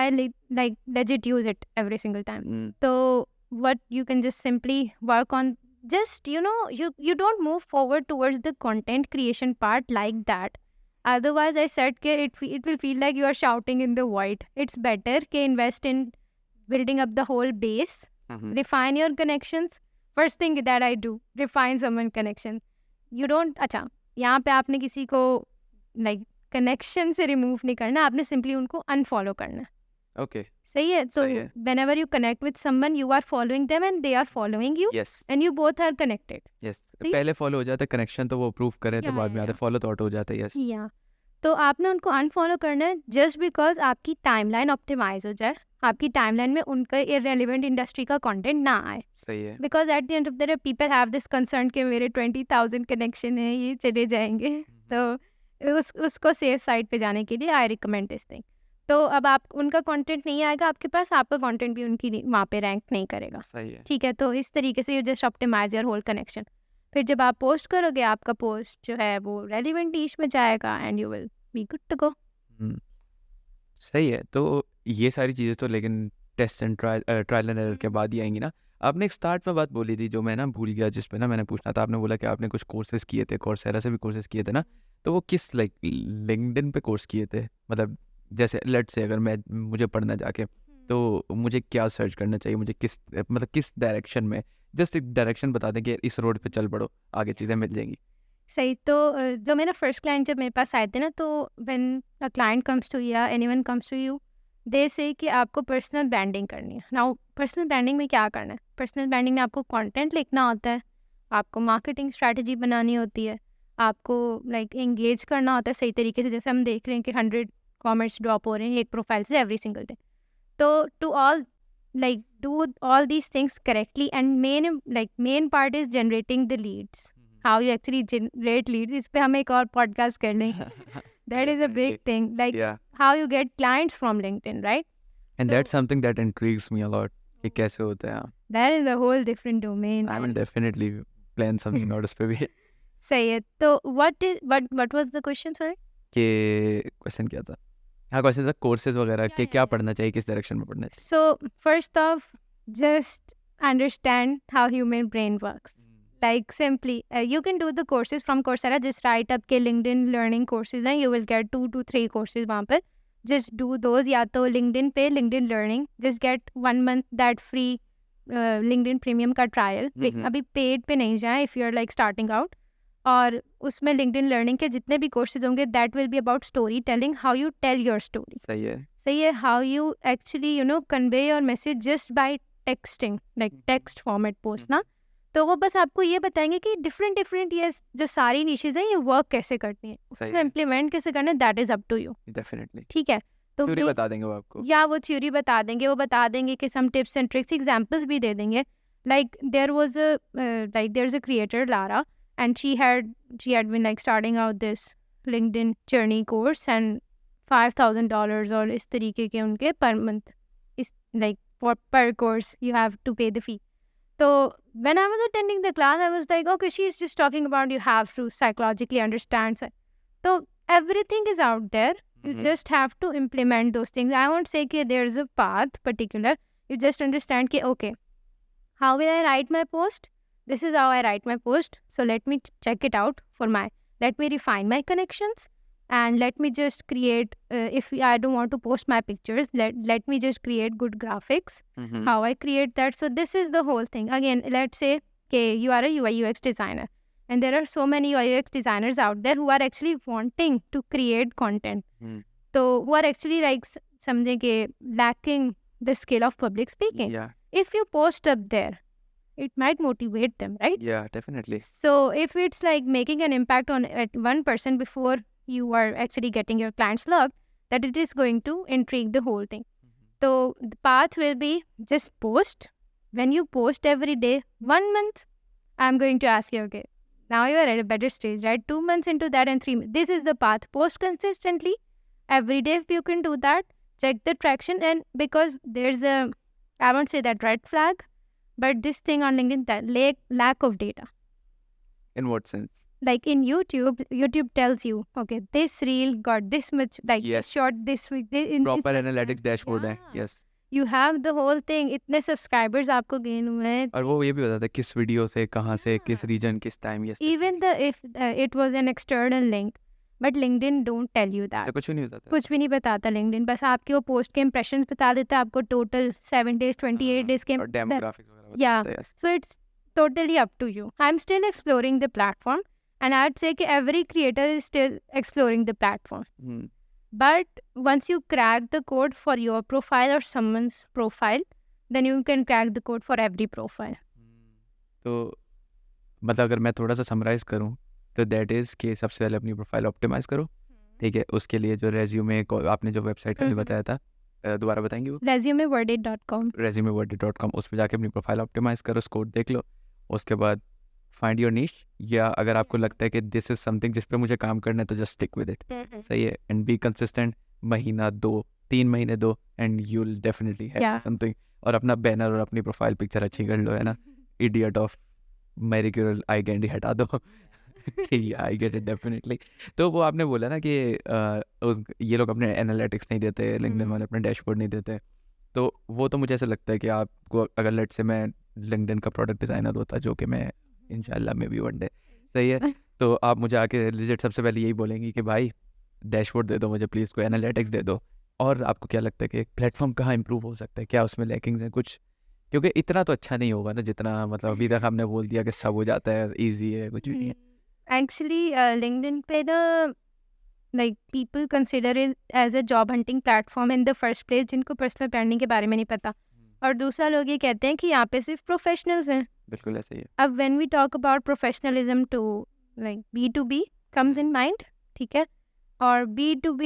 like legit use it every single time. So what you can just simply work on, just you don't move forward towards the content creation part like that. Otherwise I said ke it will feel like you are shouting in the void. It's better ke invest in building up the whole base. Refine your connections. First thing that I do, refine someone connection. You don't, अच्छा यहाँ पे आपने किसी को like connection से remove नहीं करना, आपने सिंपली उनको अनफॉलो करना। ओके, सही है। सो सही है। whenever you connect with someone, you are following them and they are following you yes and you both are connected. Yes. See? पहले फॉलो हो जाता है कनेक्शन, तो वो प्रूव करें तो Yeah, बाद में yeah, आता है, फॉलो तो ऑटो हो जाता है। यस या तो आपने उनको अनफॉलो करना है जस्ट बिकॉज आपकी टाइमलाइन ऑप्टिमाइज हो जाए, आपकी टाइमलाइन में उनका इररेलेवेंट इंडस्ट्री का कंटेंट ना आए। सही है। Because at the end of the day people have this concern कि मेरे 20,000 कनेक्शन है, ये चले जाएंगे, तो उसको सेफ साइड पे जाने के लिए आई रिकमेंड दिस थिंग। तो अब आप उनका कंटेंट नहीं आएगा आपके पास, आपका कंटेंट भी उनकी वहाँ पे रैंक नहीं करेगा। सही है। ठीक है, तो इस तरीके से you just optimize your whole connection. फिर जब आप पोस्ट करोगे आपका पोस्ट जो है वो रेलिवेंट नीश में जाएगा and you will be good to go. Hmm, सही है। तो ये सारी चीज़ें तो लेकिन test and trial and error के बाद ही आएंगी ना। आपने एक स्टार्ट में बात बोली थी जो मैं ना भूल गया, जिस पे ना मैंने पूछना था। आपने बोला कि आपने कुछ कोर्सेज किए थे, कोर्सेरा से भी कोर्सेज किए थे ना, तो वो किस लाइक लिंक्डइन पे कोर्स किए थे? मतलब जैसे लेट से अगर मुझे पढ़ना जाके, तो मुझे क्या सर्च करना चाहिए, मुझे किस डायरेक्शन में, जस्ट एक डायरेक्शन बता दें कि इस रोड पे चल पड़ो, आगे चीज़ें मिल जाएंगी। सही। तो जो मेरा फर्स्ट क्लाइंट जब मेरे पास आए थे ना, तो when a client comes to या anyone comes to you, they say कि आपको पर्सनल ब्रांडिंग करनी है। नाउ पर्सनल ब्रांडिंग में क्या करना है? पर्सनल ब्रांडिंग में आपको कंटेंट लिखना होता है, आपको मार्केटिंग स्ट्रैटेजी बनानी होती है, आपको लाइक एंगेज करना होता है सही तरीके से। जैसे हम देख रहे हैं कि 100 कमेंट्स ड्रॉप हो रहे हैं एक प्रोफाइल से एवरी सिंगल डे। तो to all like do all these things correctly, and main part is generating the leads. How you actually generate leads, इस पे हम एक और podcast कर लेंगे. That is a big thing, like Yeah. how you get clients from LinkedIn, right? And So- that's something that intrigues me a lot. कि कैसे होता है? That is a whole different domain. I will definitely plan something out उस पे भी। सही है। तो what was the question, sorry? कि क्वेश्चन क्या था? हाँ, क्वेश्चन था कोर्सेज वगैरह के, क्या yeah. पढ़ना चाहिए, किस डायरेक्शन में पढ़ना चाहिए? So first off, just understand how human brain works. Like simply, you can do the courses from Coursera. Just write up के LinkedIn learning courses हैं, you will get 2 to 3 courses वहाँ पर. Just do those. या तो LinkedIn पे LinkedIn learning, just get 1 month that free LinkedIn premium का trial. अभी paid पे नहीं जाए if you are like starting out. और उसमें LinkedIn learning के जितने भी courses होंगे, that will be about storytelling, how you tell your story. सही है। सही है। how you actually convey your message just by texting, like text format post ना। तो वो बस आपको ये बताएंगे कि डिफरेंट ये जो सारी निशेज हैं ये वर्क कैसे करती हैं, उसको इम्प्लीमेंट कैसे करना है, that is up to you. Definitely. ठीक है। तो थ्योरी बता देंगे वो आपको, या वो थ्योरी बता देंगे, वो बता देंगे कि some tips and tricks, examples भी दे देंगे। Like there is a creator Lara, and she had been like starting out this LinkedIn journey course, and $5,000 और इस तरीके के उनके पर मंथ, इस लाइक for per course you have to pay the fee. So when I was attending the class, I was like, okay, she's just talking about you have to psychologically understand. So everything is out there. You just have to implement those things. I won't say that there's a path particular. You just understand that, okay, how will I write my post? This is how I write my post. So let me check it out let me refine my connections. And let me just create, if I don't want to post my pictures, let me just create good graphics. How I create that. So this is the whole thing. Again, let's say, okay, you are a UI UX designer, and there are so many UI UX designers out there who are actually wanting to create content. So who are actually like something lacking the skill of public speaking. Yeah. If you post up there, it might motivate them, right? Yeah, definitely. So if it's like making an impact on at one person before you are actually getting your clients logged, that it is going to intrigue the whole thing. So the path will be just post. When you post every day, 1 month, I'm going to ask you, okay, now you are at a better stage, right? 2 months into that, and 3 months. This is the path. Post consistently. Every day if you can do that, check the traction. And because there's a, I won't say that red flag, but this thing on LinkedIn, that lack of data. In what sense? Like in YouTube tells you, okay, this reel got this much, like Yes. short this week. Proper analytics dashboard है। Yes. You have the whole thing. इतने subscribers आपको gain हुए हैं। और वो ये भी बताता है किस वीडियो से, कहाँ से, किस रीजन, किस time. Yes. Even if it was an external link, but LinkedIn don't tell you that. कुछ भी नहीं बताता। कुछ भी नहीं बताता LinkedIn, बस आपके वो पोस्ट के impressions बता देता है, आपको total 7 days 28 days के और demographics वगैरह Yeah. बताता है। Yes. So it's totally up to you. I'm still exploring the platform, and I'd say that every creator is still exploring the platform. But once you crack the code for your profile or someone's profile, then you can crack the code for every profile. तो मतलब अगर मैं थोड़ा सा summarise करूँ तो that is कि सबसे पहले अपनी प्रोफाइल ऑप्टिमाइज करो। ठीक है, उसके लिए जो रेज्यूमे आपने जो वेबसाइट का भी बताया था, दोबारा बताएंगे वो? resumeworded.com. resumeworded.com, उस पर जाके अपनी प्रोफाइल ऑप्टिमाइज करो, स्कोर देख लो। उसके बाद फाइंड योर नीश, या अगर आपको लगता है कि दिस इज समथिंग जिस पे मुझे काम करना है तो जस्ट स्टिक विद इट। सही है। एंड बी कंसिस्टेंट, महीना 2-3 महीने दो, and you will definitely have something. और अपना बैनर और अपनी प्रोफाइल पिक्चर अच्छी कर लो, है ना, इडियट ऑफ मैरिक्यूरल आई कैंडी हटा दो आई गेट इट डेफिनेटली। तो वो आपने बोला ना कि ये लोग अपने एनालिटिक्स नहीं देते, लिंक्डइन वाले अपने डैशबोर्ड नहीं देते, तो वो तो मुझे ऐसा लगता है कि आपको अगर लेट से मैं लिंक्डइन का प्रोडक्ट डिज़ाइनर होता, जो कि मैं इंशाल्लाह में भी वन डे, सही है, तो आप मुझे आके लिजिट सबसे पहले यही बोलेंगी कि भाई डैशबोर्ड दे दो मुझे प्लीज़, कोई एनालिटिक्स दे दो। और आपको क्या लगता है कि प्लेटफॉर्म कहाँ इंप्रूव हो सकता है, क्या उसमें लैकिंग्स हैं कुछ? क्योंकि इतना तो अच्छा नहीं होगा ना जितना मतलब अभी तक हमने बोल दिया कि सब हो जाता है, ईजी है, कुछ भी नहीं है। एक्चुअली लिंक्डइन पे ना like people consider it as a job hunting platform in the first place, जिनको पर्सनल ब्रांडिंग के बारे में नहीं पता। और दूसरा लोग ये कहते हैं कि यहाँ पे सिर्फ प्रोफेशनल्स हैं। बिल्कुल ऐसे ही है। अब when we talk about professionalism to like B2B comes in mind, ठीक है, और B2B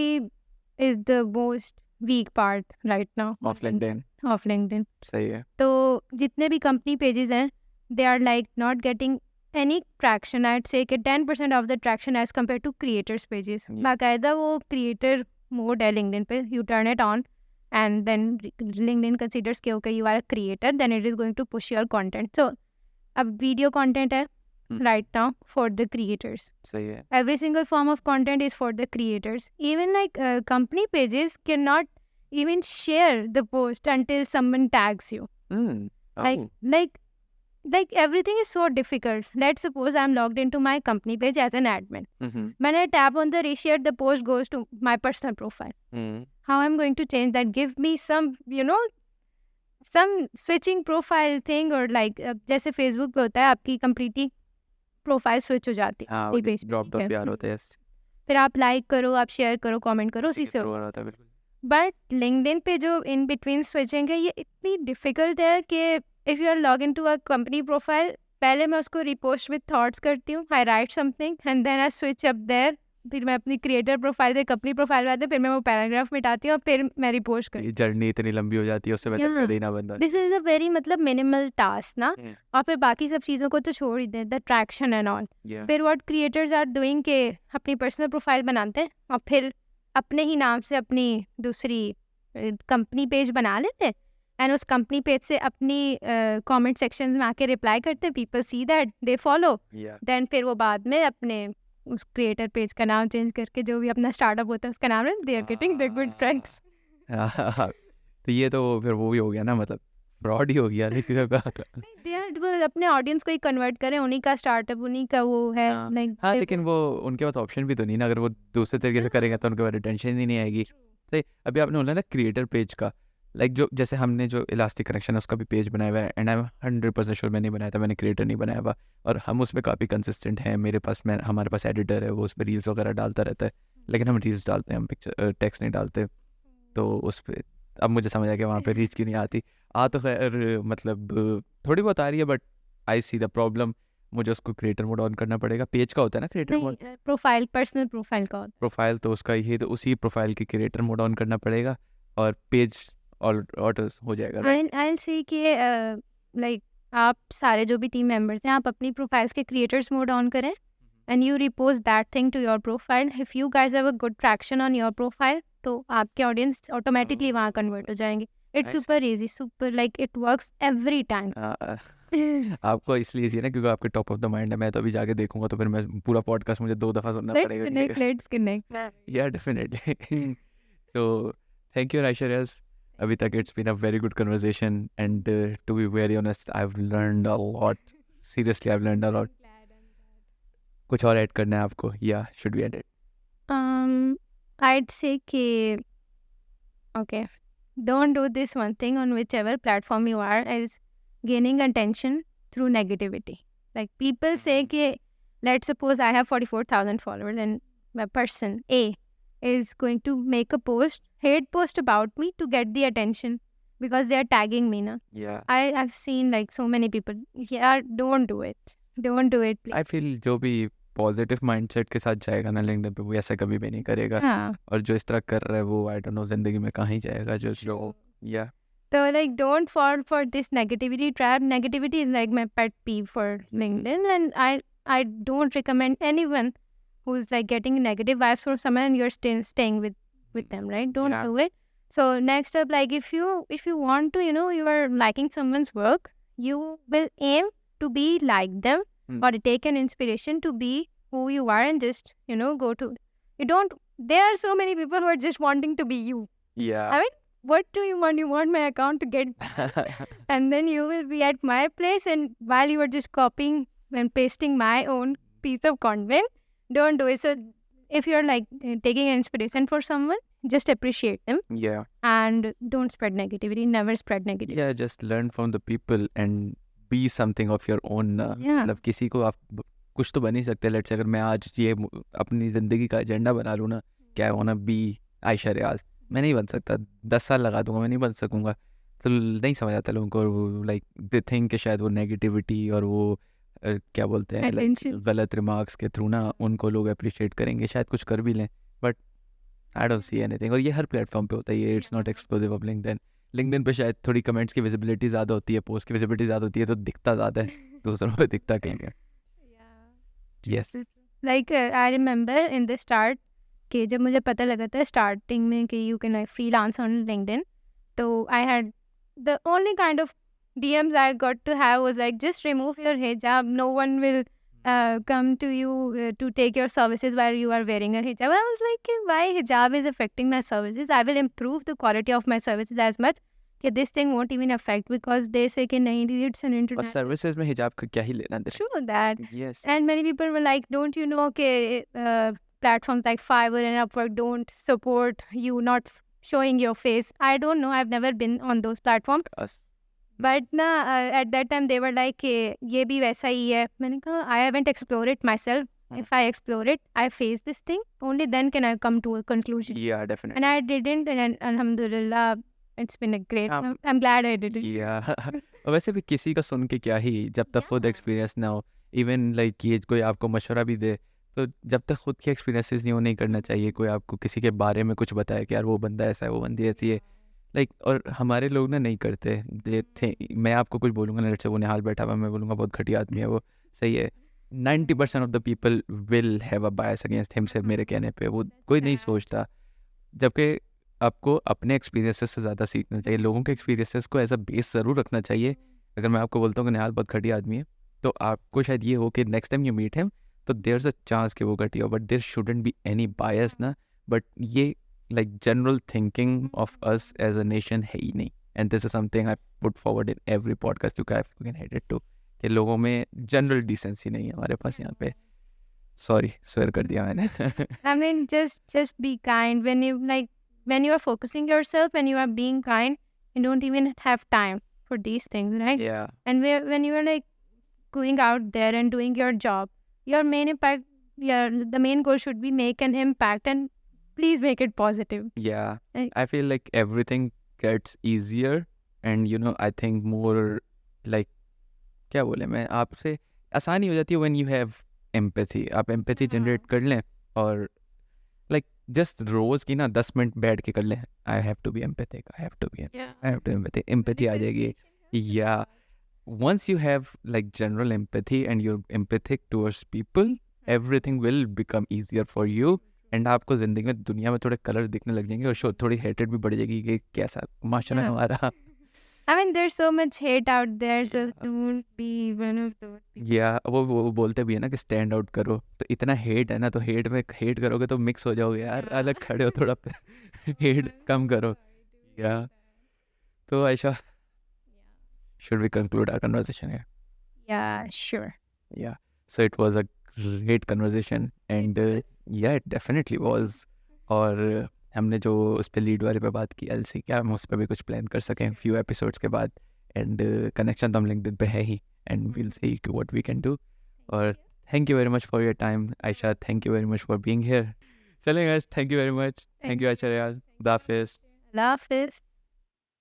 is the most weak part right now of LinkedIn, of LinkedIn. सही है। तो जितने भी कंपनी पेजेस हैं they are like not getting any traction. I say कि 10% of the traction as compare to creators pages. बाकायदा वो creator mode है लिंक्डइन पे, you turn it on and then LinkedIn considers कि okay you are a creator, then it is going to push your content. So अब video content है right now for the creators. सही है। Every single form of content is for the creators. Even like company pages cannot even share the post until someone tags you. Like everything is so difficult. Let's suppose I'm logged into my company page as an admin. When I tap on the reshare, the post goes to my personal profile. How I'm going to change that? Give me some, some switching profile thing, or like जैसे Facebook पे होता है आपकी completely profile switch हो जाती है। हाँ, drop dot यार होते हैं। फिर आप लाइक करो, आप शेयर करो, कमेंट करो, उसी से हो रहा था। बिल्कुल। बट लिंक्डइन पे जो इन बिटवीन स्विचिंग है ये इतनी डिफिकल्ट है कि if you are log in to a company profile, पहले मैं उसको रिपोस्ट विद थॉट्स करती हूँ, I write something and then I switch up there, फिर मैं अपनी क्रिएटर प्रोफाइल से कंपनी प्रोफाइल में आती हूँ, फिर मैं वो पैराग्राफ मिटाती हूँ और फिर मैं रिपोस्ट करती हूँ। जर्नी इतनी लंबी हो जाती है, उससे बेहतर कर देना बंदा। दिस इज अ वेरी मतलब मिनिमल टास्क ना। और फिर बाकी सब चीज़ों को तो छोड़ ही दें, द ट्रैक्शन एंड ऑल। फिर व्हाट क्रिएटर्स आर डूइंग के अपनी पर्सनल प्रोफाइल बनाते हैं और फिर अपने ही नाम से अपनी दूसरी कंपनी पेज बना लेते हैं एंड उस कंपनी पेज से अपनी कमेंट सेक्शंस में आके रिप्लाई करते हैं, people see that, they follow, then फिर वो बाद में अपने उस क्रिएटर पेज का नाम चेंज करके जो भी अपना स्टार्टअप होता है उसका नाम है, they are getting the good friends. तो ये तो फिर वो भी हो गया ना, मतलब फ्रॉड ही हो गया। दे आर अपने ऑडियंस को ही कन्वर्ट करें, उन्हीं का स्टार्टअप, उन्हीं का वो है। हाँ, लेकिन वो उनके पास ऑप्शन भी तो नहीं ना, अगर वो दूसरे तरीके से करेंगे तो उनके पास रिटेंशन ही नहीं आएगी। सही। अभी आपने बोला ना क्रिएटर पेज का, लाइक जो जैसे हमने जो इलास्टिक कनेक्शन है उसका भी पेज बनाया हुआ है, एंड आई एम 100% श्योर मैं नहीं बनाया था, मैंने क्रिएटर नहीं बनाया हुआ, और हम उसमें काफ़ी कंसिस्टेंट हैं। हमारे पास एडिटर है, वो उस पर रील्स वगैरह डालता रहता है, लेकिन हम रील्स डालते हैं, हम पिक्चर टेक्स्ट नहीं डालते। तो उस पर अब मुझे समझ आया कि वहाँ पे रीच क्यों नहीं आती। तो खैर मतलब थोड़ी बहुत आ रही है, but I see the problem, मुझे उसको क्रिएटर मोड ऑन करना पड़ेगा। पेज का होता है ना creator mode, profile, personal profile का होता है। प्रोफाइल तो उसका ही, तो उसी प्रोफाइल की क्रिएटर मोड ऑन करना पड़ेगा और पेज ऑटो हो जाएगा। आई से कि लाइक आप सारे जो भी टीम मेंबर्स हैं, आप अपनी प्रोफाइल्स के क्रिएटर्स मोड ऑन करें and you repost that thing to your profile. If you guys have a good traction on your profile, तो आपके ऑडियंस ऑटोमेटिकली वहाँ कन्वर्ट हो जाएंगे। It's super easy, super like it works every time. आपको इसलिए थी ना क्योंकि आपके टॉप ऑफ द माइंड है। मैं तो अभी जाके देखूंगा तो फिर मैं पूरा पॉडकास्ट मुझे 2 दफ़ा सुनना पड़ेगा। Let's connect. या डेफिनेटली। तो थैंक यू आयशा रियाज, अभी तक it's been a very good conversation and to be very honest I have learned a lot, seriously I have learned a lot. कुछ और ऐड करना है आपको या should we end it? I'd say कि okay, don't do this one thing on whichever platform you are, is gaining attention through negativity. Like people say कि let's suppose I have 44,000 followers and a person A is going to make a hate post about me to get the attention because they are tagging me na. Yeah. I've seen like so many people. Yeah, don't do it. Don't do it, please. I feel जो भी positive mindset के साथ जाएगा ना LinkedIn पे, वो ऐसा कभी भी नहीं करेगा। हाँ. और जो इस तरह कर रहा है वो आई डोंट नो जिंदगी में कहाँ ही जाएगा। जो या So like don't fall for this negativity trap. Negativity is like my pet peeve for LinkedIn, and I don't recommend anyone who's like getting negative vibes from someone and you're still staying with them, right? Don't do it. So next up, like if you want to, you are liking someone's work, you will aim to be like them or take an inspiration to be who you are and just, go to. There are so many people who are just wanting to be you. Yeah. I mean, what do you want? You want my account to get, and then you will be at my place, and while you are just copying and pasting my own piece of content, don't do it. So if you're like taking inspiration for someone, just appreciate them Yeah. and don't spread negativity. Never spread negativity. Yeah, just learn from the people and be something of your own. Yeah. मतलब किसी को आप कुछ तो बन ही सकते हैं. Let's say अगर मैं आज ये अपनी ज़िंदगी का एजेंडा बना लूँ ना, क्या वांट बी आयशा रियाज, मैं नहीं बन सकता. 10 साल लगा दूंगा, मैं नहीं बन सकूंगा. तो नहीं समझ आता लोगों को. लाइक दे थिंक कि शायद वो नेगेटिविटी और वो क्या बोलते हैं, लाइक Attention. गलत रिमार्क्स के थ्रू ना उनको लोग अप्रिशिएट करेंगे, शायद कुछ कर भी लें. But I don't see anything. और ये हर प्लेटफॉर्म पे होता है. ये it's not exclusive of LinkedIn. LinkedIn पे शायद थोड़ी कमेंट्स की विजिबिलिटी ज़्यादा होती है, पोस्ट की विजिबिलिटी ज़्यादा होती है, तो दिखता ज़्यादा है, दूसरों पे दिखता कहीं है. Yes. Like I remember in the start कि जब मुझे पता लगा था starting में कि you can like freelance on LinkedIn, तो I had the only kind of DMs I got to have was like, just remove your hijab. No one will come to you to take your services while you are wearing a hijab. I was like, why hijab is affecting my services? I will improve the quality of my services as much कि this thing won't even affect, because they say कि नहीं, it's an और international. Services में हिजाब का क्या ही लेना देना. True that. Yes. And many people were like, don't you know okay, platforms like Fiverr and Upwork don't support you not showing your face. I don't know. I've never been on those platforms. But at that time they were like, ये भी वैसा ही है. मैंने कहा, I haven't explored it myself. If I explore it, I face this thing, only then can I come to a conclusion. Yeah, definitely. And I didn't, and alhamdulillah, it's been a great. I'm glad I did it. Yeah. और वैसे भी किसी का सुन के क्या ही, जब तक खुद Yeah. एक्सपीरियंस ना हो. इवन लाइक ये कोई आपको मशवरा भी दे, तो जब तक खुद के एक्सपीरियंसेस नहीं हो, नहीं करना चाहिए. कोई आपको किसी के बारे में कुछ बताए कि यार वो बंदा ऐसा है, वो बंदी ऐसी है, लाइक. और हमारे लोग ना नहीं करते. दे थे, मैं आपको कुछ बोलूँगा ना, लेट्स से वो निहाल बैठा हुआ, मैं बोलूँगा बहुत घटिया आदमी है वो, सही है. 90% of the people will have a bias against him से मेरे कहने पे. वो कोई नहीं सोचता. जबकि आपको अपने एक्सपीरियंसेस से ज़्यादा सीखना चाहिए. लोगों के एक्सपीरियंसेस को एज अ बेस ज़रूर रखना चाहिए. अगर मैं आपको बोलता हूँ कि निहाल बहुत घटिया आदमी है, तो आपको शायद ये हो कि next time you meet him, तो देयर इज़ अ चांस कि वो घटिया हो, but there shouldn't be any bias ना. बट ये like general thinking of us as a nation है ही नहीं. And this is something I put forward in every podcast, क्योंकि I can hate it too, कि लोगों में जनरल डिसेंसी नहीं है हमारे पास यहाँ पे. सॉरी, स्वेयर कर दिया मैंने. I mean, just be kind. When you are focusing yourself, when you are being kind, you don't even have time for these things, right? Yeah. And when you are like going out there and doing your job, your main impact, the main goal should be make an impact, and please make it positive. Yeah, Right. I feel like everything gets easier, and I think more like, क्या बोले मैं आपसे, आसानी हो जाती है when you have empathy. आप empathy generate कर लें, और like just रोज की ना 10 मिनट बैठ के कर लें. I have to be empathic. I have to be empathy आ जाएगी. Yeah. Once you have like general empathy and you're empathic towards people, everything will become easier for you. And आपको जिंदगी में दुनिया में थोड़े कलर दिखने लग जाएंगे, और थोड़ी हेटेड भी बढ़ जाएगी कि कैसा माशा है हमारा. I mean, there's so much hate out there, so don't be one of those people. या वो बोलते भी है ना कि स्टैंड आउट करो. तो इतना हेट है ना, तो हेट में हेट करोगे तो मिक्स हो जाओगे यार. अलग खड़े हो थोड़ा पे. हेट कम करो. या तो Ayesha, should we conclude our conversation here? Yeah, sure. Yeah. So it was a great conversation, and yeah, it definitely was. और हमने जो उस पे लीड वाले पे बात की, एलसी, क्या हम उस पे भी कुछ प्लान कर सकें फ्यू एपिसोड्स के बाद. एंड कनेक्शन तो हम लिंक्डइन पे है ही, and we'll see what we can do. और thank you very much for your time, Aisha. Thank you very much for being here. चलें guys, thank you very much. Thank you Aisha Riaz. Khudafis. Allah Hafiz.